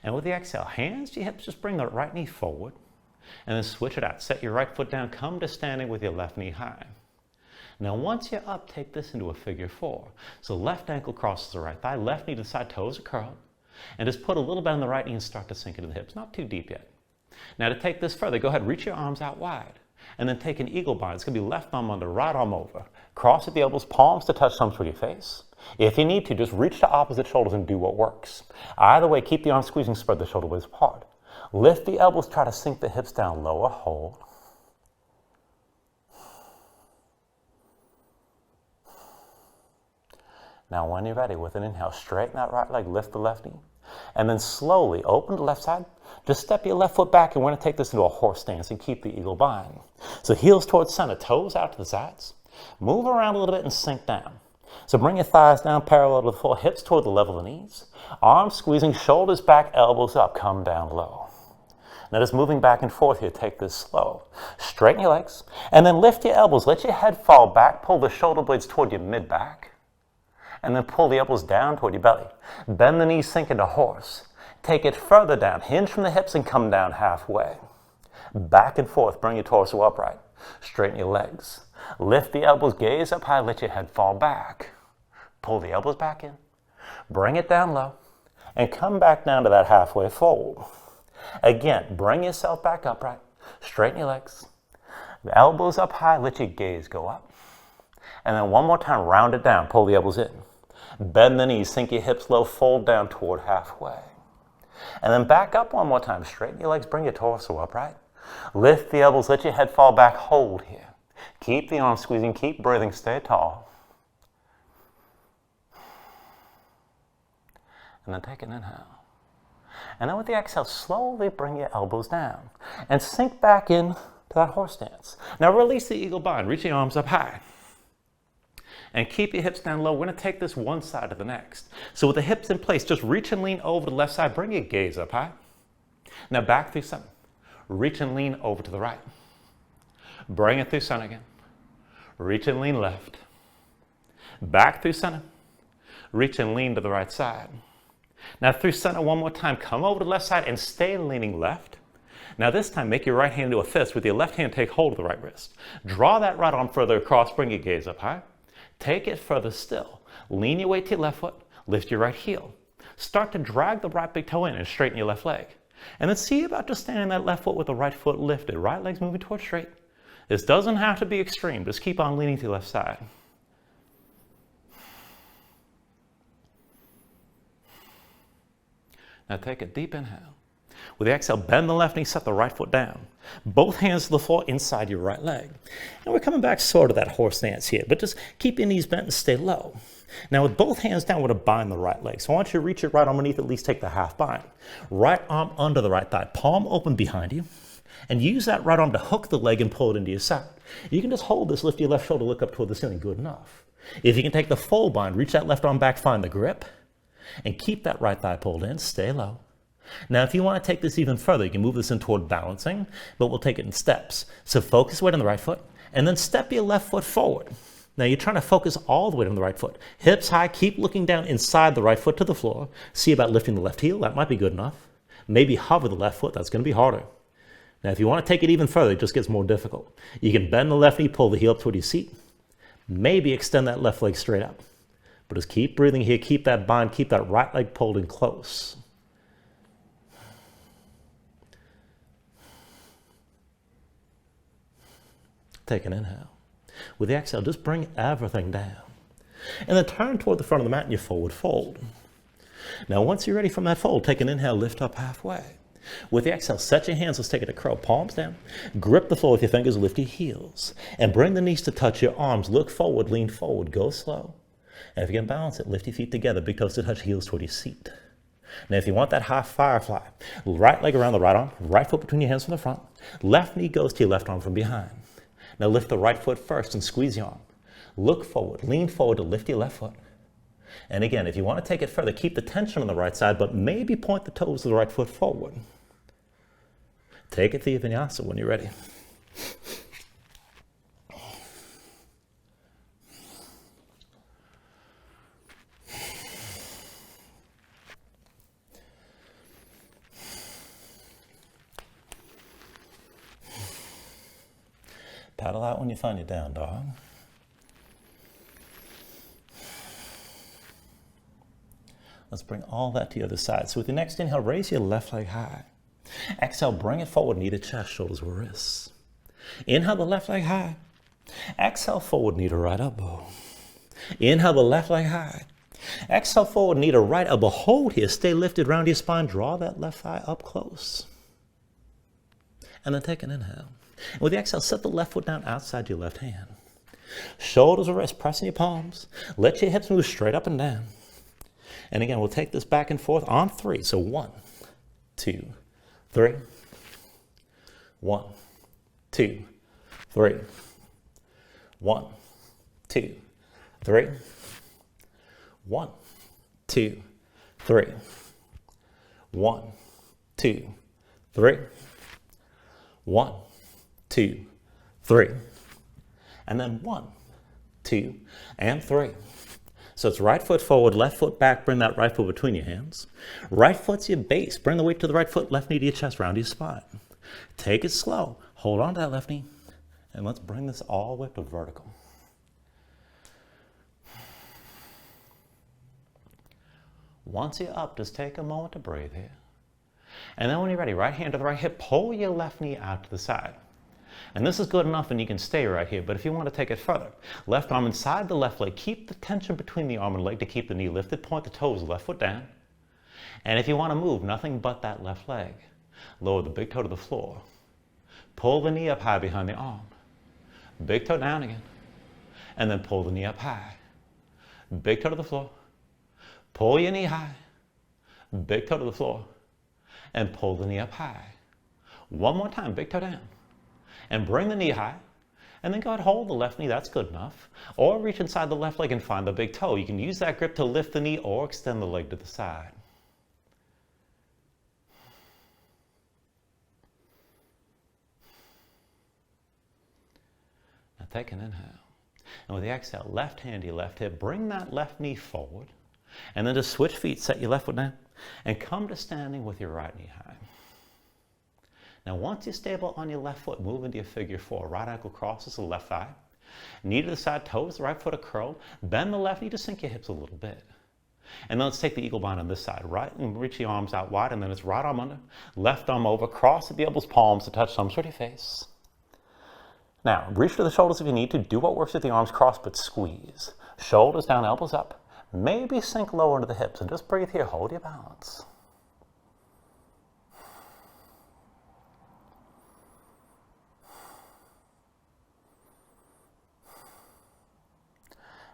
Speaker 1: And with the exhale, hands to your hips, just bring the right knee forward and then switch it out. Set your right foot down, come to standing with your left knee high. Now once you're up, take this into a figure four. So left ankle crosses the right thigh, left knee to the side, toes are curled, and just put a little bit on the right knee and start to sink into the hips. Not too deep yet. Now to take this further, go ahead, reach your arms out wide, and then take an eagle bind. It's going to be left arm under, right arm over. Cross at the elbows, palms to touch thumbs with your face. If you need to, just reach to opposite shoulders and do what works. Either way, keep the arms squeezing, spread the shoulder blades apart. Lift the elbows, try to sink the hips down lower, hold. Now when you're ready, with an inhale, straighten that right leg, lift the left knee, and then slowly open the left side. Just step your left foot back, and we're going to take this into a horse stance and keep the eagle bind. So heels towards center, toes out to the sides. Move around a little bit and sink down. So bring your thighs down parallel to the floor, hips toward the level of the knees. Arms squeezing, shoulders back, elbows up, come down low. Now just moving back and forth here, take this slow. Straighten your legs, and then lift your elbows. Let your head fall back, pull the shoulder blades toward your mid-back, and then pull the elbows down toward your belly. Bend the knees, sink into horse. Take it further down, hinge from the hips and come down halfway. Back and forth, bring your torso upright. Straighten your legs. Lift the elbows, gaze up high, let your head fall back. Pull the elbows back in. Bring it down low and come back down to that halfway fold. Again, bring yourself back upright. Straighten your legs. The elbows up high, let your gaze go up. And then one more time, round it down, pull the elbows in. Bend the knees, sink your hips low, fold down toward halfway. And then back up one more time, straighten your legs, bring your torso upright. Lift the elbows, let your head fall back, hold here. Keep the arms squeezing, keep breathing, stay tall. And then take an inhale. And then with the exhale, slowly bring your elbows down and sink back in to that horse stance. Now release the eagle bind, reach your arms up high. And keep your hips down low. We're going to take this one side to the next. So with the hips in place, just reach and lean over to the left side. Bring your gaze up high. Now back through center. Reach and lean over to the right. Bring it through center again. Reach and lean left. Back through center. Reach and lean to the right side. Now through center one more time. Come over to the left side and stay leaning left. Now this time, make your right hand into a fist. With your left hand, take hold of the right wrist. Draw that right arm further across. Bring your gaze up high. Take it further still. Lean your weight to your left foot. Lift your right heel. Start to drag the right big toe in and straighten your left leg. And then see about just standing that left foot with the right foot lifted. Right leg's moving towards straight. This doesn't have to be extreme. Just keep on leaning to the left side. Now take a deep inhale. With the exhale, bend the left knee, set the right foot down. Both hands to the floor inside your right leg. And we're coming back sort of that horse stance here, but just keep your knees bent and stay low. Now with both hands down, we're going to bind the right leg. So I want you to reach your right arm underneath, at least take the half bind. Right arm under the right thigh, palm open behind you. And use that right arm to hook the leg and pull it into your side. You can just hold this, lift your left shoulder, look up toward the ceiling, good enough. If you can take the full bind, reach that left arm back, find the grip, and keep that right thigh pulled in, stay low. Now, if you want to take this even further, you can move this in toward balancing, but we'll take it in steps. So focus weight on the right foot, and then step your left foot forward. Now, you're trying to focus all the weight on the right foot. Hips high, keep looking down inside the right foot to the floor. See about lifting the left heel, that might be good enough. Maybe hover the left foot, that's going to be harder. Now, if you want to take it even further, it just gets more difficult. You can bend the left knee, pull the heel up toward your seat. Maybe extend that left leg straight up. But just keep breathing here, keep that bind, keep that right leg pulled in close. Take an inhale. With the exhale, just bring everything down. And then turn toward the front of the mat in your forward fold. Now, once you're ready from that fold, take an inhale, lift up halfway. With the exhale, set your hands, let's take it to crow, palms down. Grip the floor with your fingers, lift your heels. And bring the knees to touch your arms. Look forward, lean forward, go slow. And if you can balance it, lift your feet together, big toes to touch, heels toward your seat. Now, if you want that high firefly, right leg around the right arm, right foot between your hands from the front. Left knee goes to your left arm from behind. Now lift the right foot first and squeeze your arm. Look forward, lean forward to lift your left foot. And again, if you want to take it further, keep the tension on the right side, but maybe point the toes of the right foot forward. Take it to your Vinyasa when you're ready. Paddle out when you find your down dog. Let's bring all that to the other side. So with the next inhale, raise your left leg high. Exhale, bring it forward, knee to chest, shoulders to wrists. Inhale the left leg high. Exhale, forward, knee to right elbow. Inhale the left leg high. Exhale, forward, knee to right elbow. Hold here, stay lifted round your spine. Draw that left thigh up close. And then take an inhale. And with the exhale, set the left foot down outside your left hand. Shoulders to wrists, pressing your palms. Let your hips move straight up and down. And again, we'll take this back and forth on 3. So 1, 2, 3. 1, 2, 3. 1, 2, 3. 1, 2, 3. 1, 2, 3. 1, 2, 3. And then 1, 2, and 3. So it's right foot forward, left foot back, bring that right foot between your hands. Right foot's your base. Bring the weight to the right foot, left knee to your chest, round your spine. Take it slow. Hold on to that left knee. And let's bring this all the way up to vertical. Once you're up, just take a moment to breathe here. And then when you're ready, right hand to the right hip, pull your left knee out to the side. And this is good enough and you can stay right here, but if you want to take it further, left arm inside the left leg, keep the tension between the arm and leg to keep the knee lifted, point the toes, left foot down. And if you want to move, nothing but that left leg. Lower the big toe to the floor. Pull the knee up high behind the arm. Big toe down again. And then pull the knee up high. Big toe to the floor. Pull your knee high. Big toe to the floor. And pull the knee up high. One more time, big toe down. And bring the knee high. And then go ahead, hold the left knee, that's good enough. Or reach inside the left leg and find the big toe. You can use that grip to lift the knee or extend the leg to the side. Now take an inhale. And with the exhale, left hand to your left hip, bring that left knee forward. And then just switch feet, set your left foot down. And come to standing with your right knee high. Now once you're stable on your left foot, move into your figure 4. Right ankle crosses the left thigh. Knee to the side, toes, the right foot a curl. Bend the left knee to sink your hips a little bit. And then let's take the eagle bind on this side. Right, and reach the arms out wide, and then it's right arm under, left arm over, cross at the elbows, palms to touch thumbs toward your face. Now, reach to the shoulders if you need to. Do what works with the arms crossed, but squeeze. Shoulders down, elbows up. Maybe sink lower into the hips, and just breathe here. Hold your balance.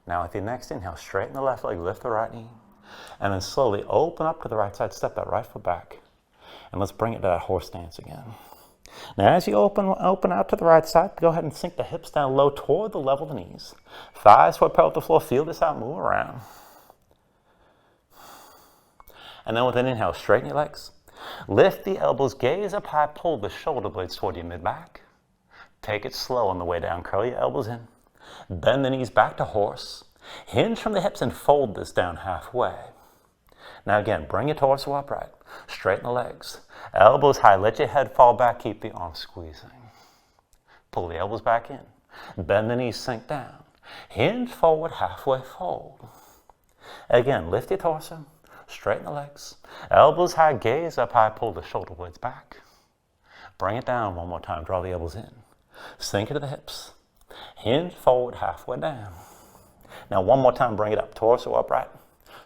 Speaker 1: Now with your next inhale, straighten the left leg, lift the right knee, and then slowly open up to the right side, step that right foot back. And let's bring it to that horse stance again. Now as you open out to the right side, go ahead and sink the hips down low toward the level of the knees. Thighs foot parallel to the floor, feel this out, move around. And then with an inhale, straighten your legs. Lift the elbows, gaze up high, pull the shoulder blades toward your mid-back. Take it slow on the way down, curl your elbows in. Bend the knees back to horse. Hinge from the hips and fold this down halfway. Now again, bring your torso upright. Straighten the legs. Elbows high, let your head fall back, keep the arms squeezing. Pull the elbows back in. Bend the knees, sink down. Hinge forward, halfway fold. Again, lift your torso. Straighten the legs. Elbows high, gaze up high, pull the shoulder blades back. Bring it down one more time, draw the elbows in. Sink into the hips. Hinge forward, halfway down. Now one more time, bring it up, torso upright.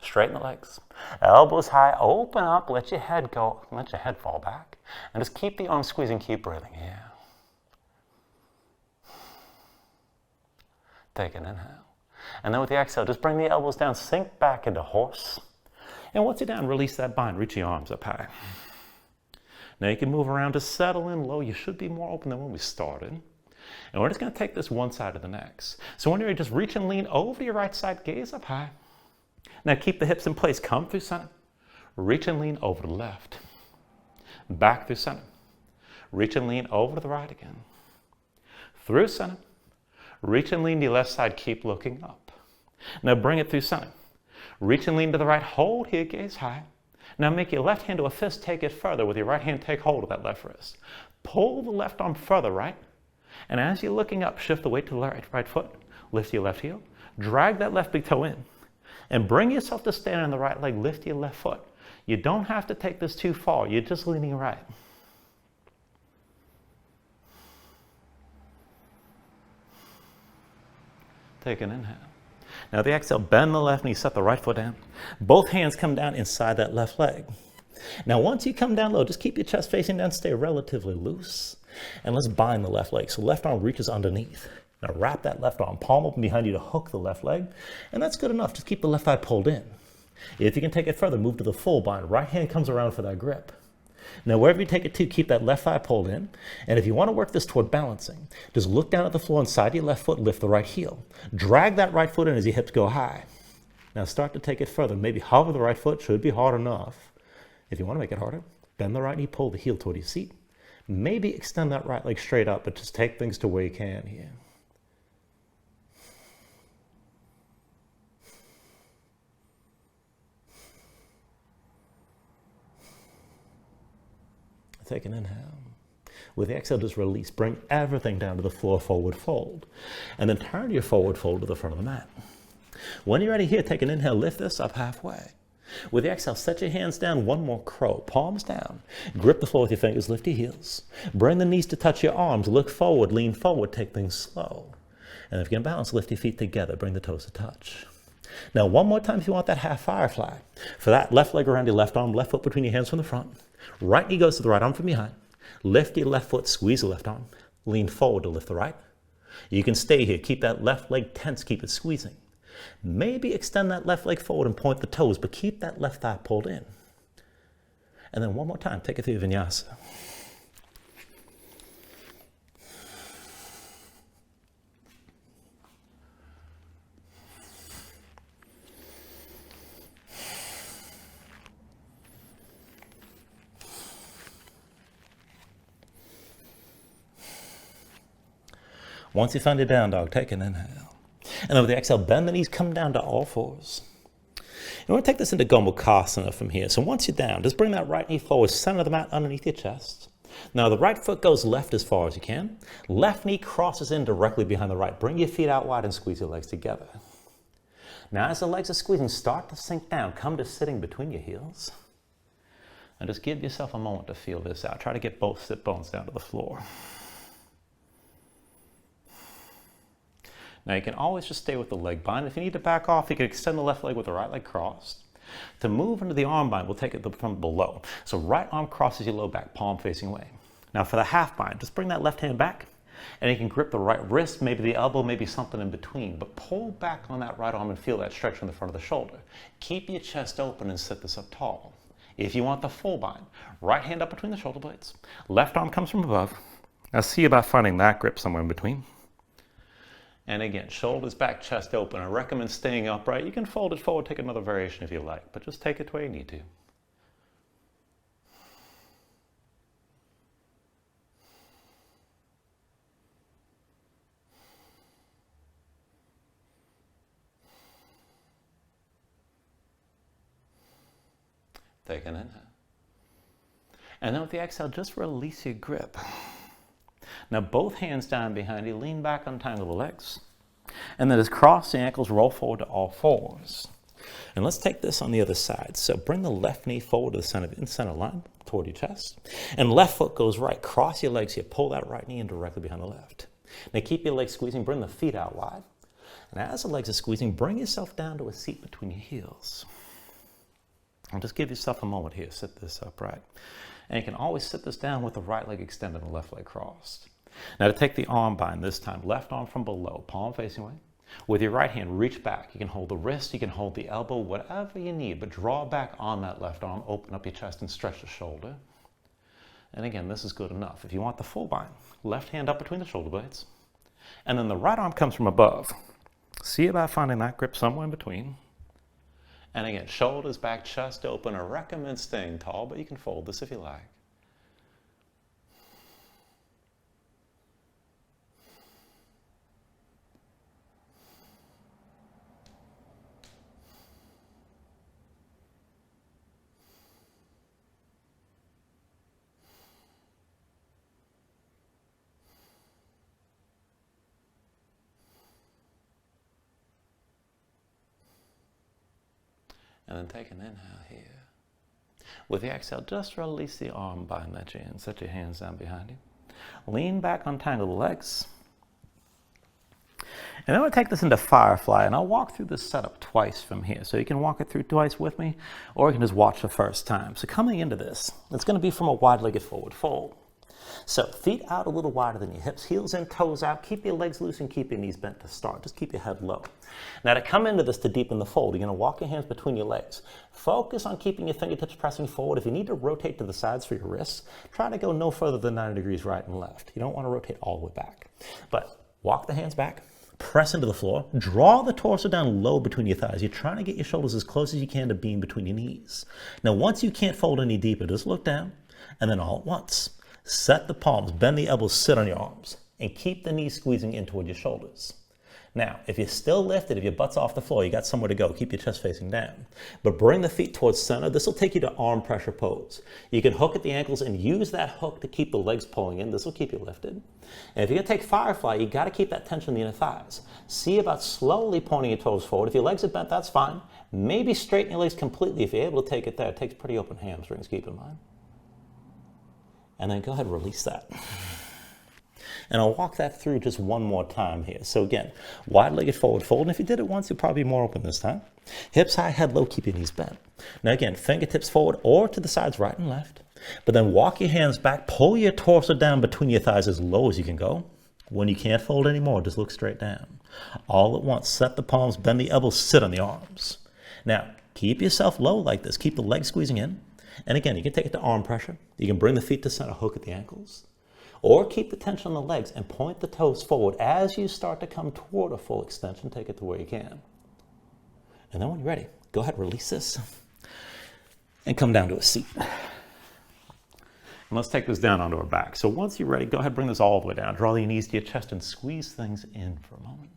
Speaker 1: Straighten the legs. Elbows high, open up, let your head go, let your head fall back. And just keep the arms squeezing, keep breathing here. Take an inhale. And then with the exhale, just bring the elbows down, sink back into horse. And once you're down, release that bind, reach your arms up high. Now you can move around to settle in low. You should be more open than when we started. And we're just going to take this one side to the next. So when you're ready, just reach and lean over to your right side, gaze up high. Now keep the hips in place. Come through center. Reach and lean over to the left. Back through center. Reach and lean over to the right again. Through center. Reach and lean to the left side. Keep looking up. Now bring it through center. Reach and lean to the right. Hold here, gaze high. Now make your left hand to a fist. Take it further. With your right hand, take hold of that left wrist. Pull the left arm further right. And as you're looking up, shift the weight to the right foot. Lift your left heel. Drag that left big toe in. And bring yourself to stand on the right leg. Lift your left foot. You don't have to take this too far. You're just leaning right. Take an inhale. Now the exhale, bend the left knee, set the right foot down. Both hands come down inside that left leg. Now once you come down low, just keep your chest facing down, stay relatively loose. And let's bind the left leg. So left arm reaches underneath. Now wrap that left arm, palm open behind you to hook the left leg. And that's good enough. Just keep the left thigh pulled in. If you can take it further, move to the full bind. Right hand comes around for that grip. Now wherever you take it to, keep that left thigh pulled in. And if you want to work this toward balancing, just look down at the floor inside your left foot, lift the right heel. Drag that right foot in as your hips go high. Now start to take it further. Maybe hover the right foot, should be hard enough. If you want to make it harder, bend the right knee, pull the heel toward your seat. Maybe extend that right leg straight up, but just take things to where you can here. Take an inhale. With the exhale, just release. Bring everything down to the floor, forward fold. And then turn your forward fold to the front of the mat. When you're ready here, take an inhale, lift this up halfway. With the exhale, set your hands down, one more crow, palms down. Grip the floor with your fingers, lift your heels. Bring the knees to touch your arms, look forward, lean forward, take things slow. And if you can balance, lift your feet together, bring the toes to touch. Now one more time if you want that half firefly. For that, left leg around your left arm, left foot between your hands from the front. Right knee goes to the right arm from behind. Lift your left foot, squeeze the left arm. Lean forward to lift the right. You can stay here. Keep that left leg tense. Keep it squeezing. Maybe extend that left leg forward and point the toes, but keep that left thigh pulled in. And then one more time, take it through Vinyasa. Once you find your down dog, take an inhale. And then with the exhale, bend the knees, come down to all fours. And we're going to take this into Gomukhasana from here. So once you're down, just bring that right knee forward, center of the mat underneath your chest. Now the right foot goes left as far as you can. Left knee crosses in directly behind the right. Bring your feet out wide and squeeze your legs together. Now as the legs are squeezing, start to sink down. Come to sitting between your heels. And just give yourself a moment to feel this out. Try to get both sit bones down to the floor. Now you can always just stay with the leg bind. If you need to back off, you can extend the left leg with the right leg crossed. To move into the arm bind, we'll take it from below. So right arm crosses your low back, palm facing away. Now for the half bind, just bring that left hand back and you can grip the right wrist, maybe the elbow, maybe something in between, but pull back on that right arm and feel that stretch from the front of the shoulder. Keep your chest open and sit this up tall. If you want the full bind, right hand up between the shoulder blades, left arm comes from above. Now see about finding that grip somewhere in between. And again, shoulders back, chest open. I recommend staying upright. You can fold it forward, take another variation if you like, but just take it to where you need to. Take an inhale. And then with the exhale, just release your grip. Now both hands down behind you, lean back, untangle the legs. And then just cross the ankles, roll forward to all fours. And let's take this on the other side. So bring the left knee forward to the center line, toward your chest. And left foot goes right. Cross your legs here, pull that right knee in directly behind the left. Now keep your legs squeezing, bring the feet out wide. And as the legs are squeezing, bring yourself down to a seat between your heels. And just give yourself a moment here, sit this upright. And you can always sit this down with the right leg extended and the left leg crossed. Now to take the arm bind this time, left arm from below, palm facing away. With your right hand, reach back. You can hold the wrist, you can hold the elbow, whatever you need, but draw back on that left arm, open up your chest and stretch the shoulder. And again, this is good enough. If you want the full bind, left hand up between the shoulder blades. And then the right arm comes from above. See about finding that grip somewhere in between. And again, shoulders back, chest open. I recommend staying tall, but you can fold this if you like. And then take an inhale here. With the exhale, just release the arm behind that chin. Set your hands down behind you. Lean back, untangle the legs. And then we'll take this into Firefly, and I'll walk through this setup twice from here. So you can walk it through twice with me, or you can just watch the first time. So coming into this, it's going to be from a wide-legged forward fold. So feet out a little wider than your hips, heels in, toes out. Keep your legs loose and keep your knees bent to start. Just keep your head low. Now to come into this to deepen the fold, you're going to walk your hands between your legs. Focus on keeping your fingertips pressing forward. If you need to rotate to the sides for your wrists, try to go no further than 90 degrees right and left. You don't want to rotate all the way back. But walk the hands back, press into the floor, draw the torso down low between your thighs. You're trying to get your shoulders as close as you can to beam between your knees. Now once you can't fold any deeper, just look down, and then all at once, set the palms, bend the elbows, sit on your arms, and keep the knees squeezing in toward your shoulders. Now, if you're still lifted, if your butt's off the floor, you got somewhere to go, keep your chest facing down. But bring the feet towards center. This will take you to arm pressure pose. You can hook at the ankles and use that hook to keep the legs pulling in. This will keep you lifted. And if you're gonna take Firefly, you gotta keep that tension in the inner thighs. See about slowly pointing your toes forward. If your legs are bent, that's fine. Maybe straighten your legs completely if you're able to take it there. It takes pretty open hamstrings, keep in mind. And then go ahead and release that. And I'll walk that through just one more time here. So again, wide-legged forward fold. And if you did it once, you'll probably be more open this time. Hips high, head low, keep your knees bent. Now again, fingertips forward or to the sides, right and left. But then walk your hands back, pull your torso down between your thighs as low as you can go. When you can't fold anymore, just look straight down. All at once, set the palms, bend the elbows, sit on the arms. Now, keep yourself low like this. Keep the legs squeezing in. And again, you can take it to arm pressure. You can bring the feet to center, hook at the ankles. Or keep the tension on the legs and point the toes forward. As you start to come toward a full extension, take it to where you can. And then when you're ready, go ahead, release this. And come down to a seat. And let's take this down onto our back. So once you're ready, go ahead, bring this all the way down. Draw your knees to your chest and squeeze things in for a moment.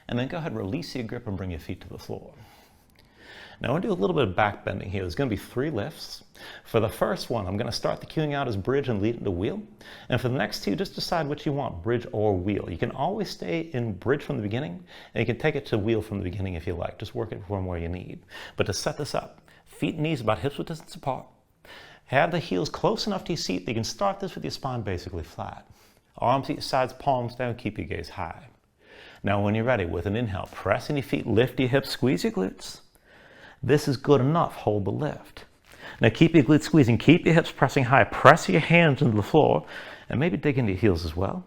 Speaker 1: And then go ahead and release your grip and bring your feet to the floor. Now I want to do a little bit of back bending here. There's going to be 3 lifts. For the first one, I'm going to start the cueing out as bridge and lead into wheel. And for the next 2, just decide what you want, bridge or wheel. You can always stay in bridge from the beginning, and you can take it to wheel from the beginning if you like. Just work it from where you need. But to set this up, feet and knees about hips width distance apart. Have the heels close enough to your seat that you can start this with your spine basically flat. Arms at your sides, palms down, keep your gaze high. Now when you're ready, with an inhale, press in your feet, lift your hips, squeeze your glutes. This is good enough. Hold the lift. Now keep your glutes squeezing, keep your hips pressing high, press your hands into the floor, and maybe dig into your heels as well.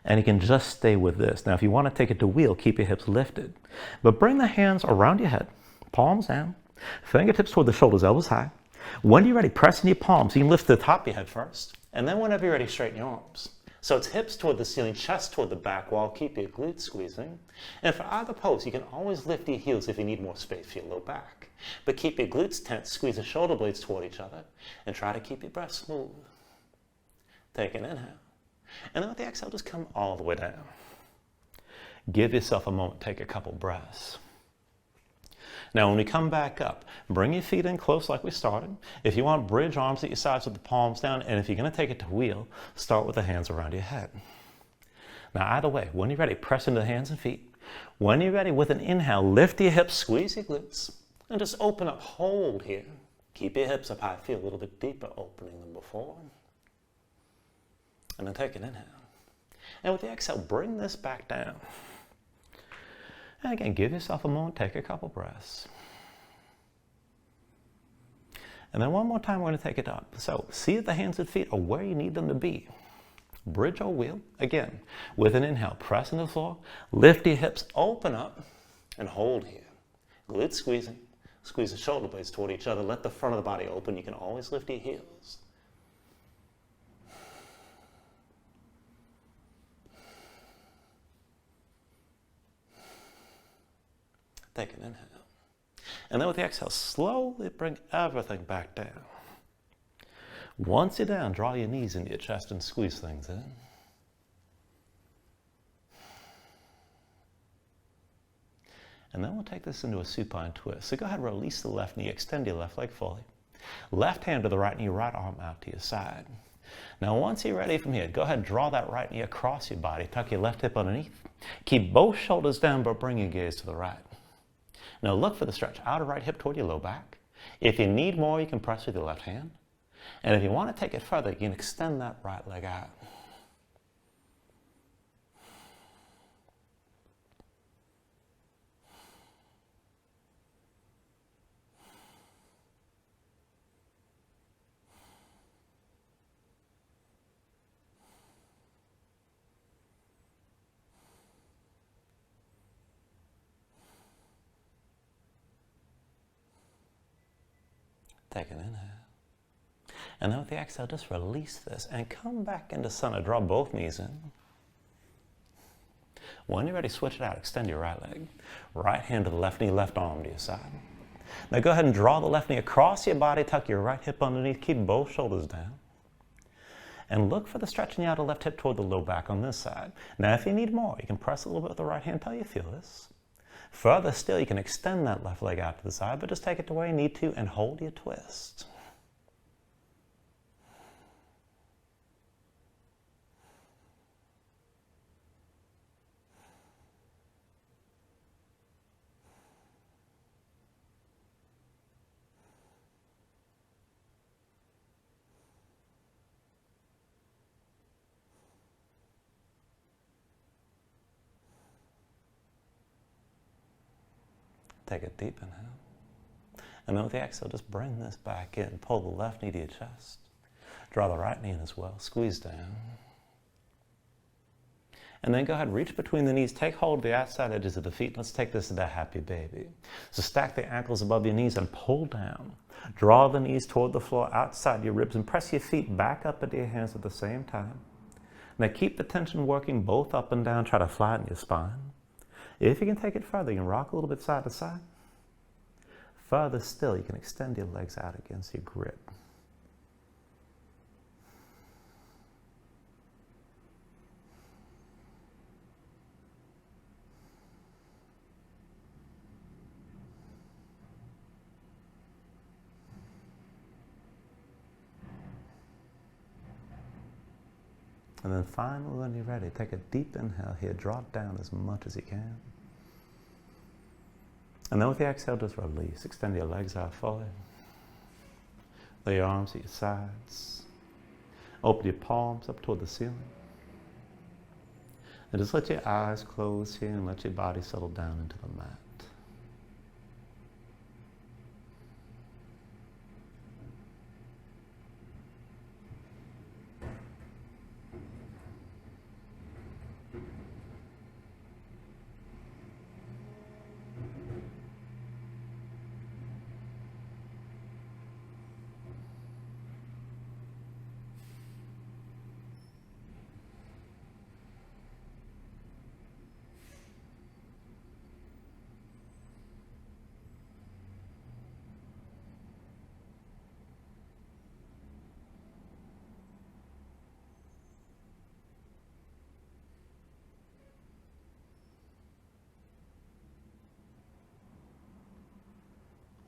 Speaker 1: And you can just stay with this. Now if you want to take it to wheel, keep your hips lifted. But bring the hands around your head, palms down, fingertips toward the shoulders, elbows high. When you're ready, press in your palms. You can lift the top of your head first, and then whenever you're ready, straighten your arms. So it's hips toward the ceiling, chest toward the back wall, keep your glutes squeezing. And for either pose, you can always lift your heels if you need more space for your low back. But keep your glutes tense, squeeze the shoulder blades toward each other, and try to keep your breath smooth. Take an inhale. And then with the exhale, just come all the way down. Give yourself a moment, take a couple breaths. Now when we come back up, bring your feet in close like we started. If you want, bridge arms at your sides with the palms down, and if you're going to take it to wheel, start with the hands around your head. Now either way, when you're ready, press into the hands and feet. When you're ready, with an inhale, lift your hips, squeeze your glutes, and just open up, hold here. Keep your hips up high, feel a little bit deeper opening than before. And then take an inhale. And with the exhale, bring this back down. And again, give yourself a moment, take a couple breaths. And then one more time, we're going to take it up. So see that the hands and feet are where you need them to be. Bridge or wheel. Again, with an inhale, press into the floor, lift your hips, open up, and hold here. Glutes squeezing. Squeeze the shoulder blades toward each other. Let the front of the body open. You can always lift your heels. Take an inhale. And then with the exhale, slowly bring everything back down. Once you're down, draw your knees into your chest and squeeze things in. And then we'll take this into a supine twist. So go ahead and release the left knee, extend your left leg fully. Left hand to the right knee, right arm out to your side. Now once you're ready from here, go ahead and draw that right knee across your body. Tuck your left hip underneath. Keep both shoulders down, but bring your gaze to the right. Now look for the stretch. Outer right hip toward your low back. If you need more, you can press with your left hand. And if you want to take it further, you can extend that right leg out. Take an inhale. And then with the exhale, just release this and come back into center. Draw both knees in. When you're ready, switch it out. Extend your right leg. Right hand to the left knee, left arm to your side. Now go ahead and draw the left knee across your body. Tuck your right hip underneath. Keep both shoulders down. And look for the stretch in the outer left hip toward the low back on this side. Now if you need more, you can press a little bit with the right hand until you feel this. Further still, you can extend that left leg out to the side, but just take it to where you need to and hold your twist. Take a deep inhale. And then with the exhale, just bring this back in. Pull the left knee to your chest. Draw the right knee in as well. Squeeze down. And then go ahead, reach between the knees. Take hold of the outside edges of the feet. Let's take this to the happy baby. So stack the ankles above your knees and pull down. Draw the knees toward the floor outside your ribs and press your feet back up into your hands at the same time. Now keep the tension working both up and down. Try to flatten your spine. If you can take it further, you can rock a little bit side to side. Further still, you can extend your legs out against your grip. And then finally, when you're ready, take a deep inhale here. Drop down as much as you can. And then with the exhale, just release. Extend your legs out fully. Lay your arms at your sides. Open your palms up toward the ceiling. And just let your eyes close here and let your body settle down into the mat.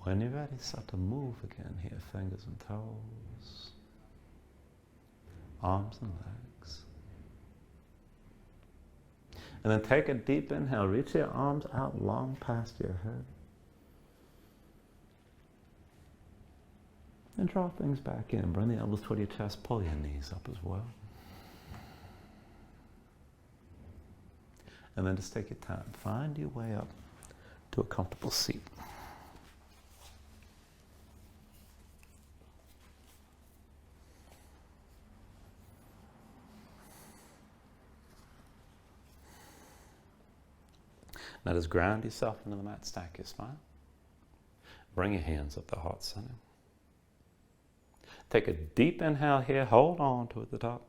Speaker 1: When you're ready, start to move again here, fingers and toes, arms and legs. And then take a deep inhale, reach your arms out long past your head. And draw things back in, bring the elbows toward your chest, pull your knees up as well. And then just take your time, find your way up to a comfortable seat. Now just ground yourself into the mat, stack your spine. Bring your hands up the heart center. Take a deep inhale here, hold on to it at the top.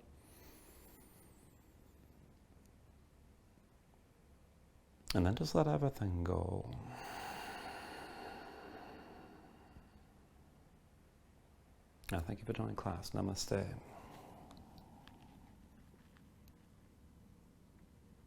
Speaker 1: And then just let everything go. Thank you for joining class. Namaste.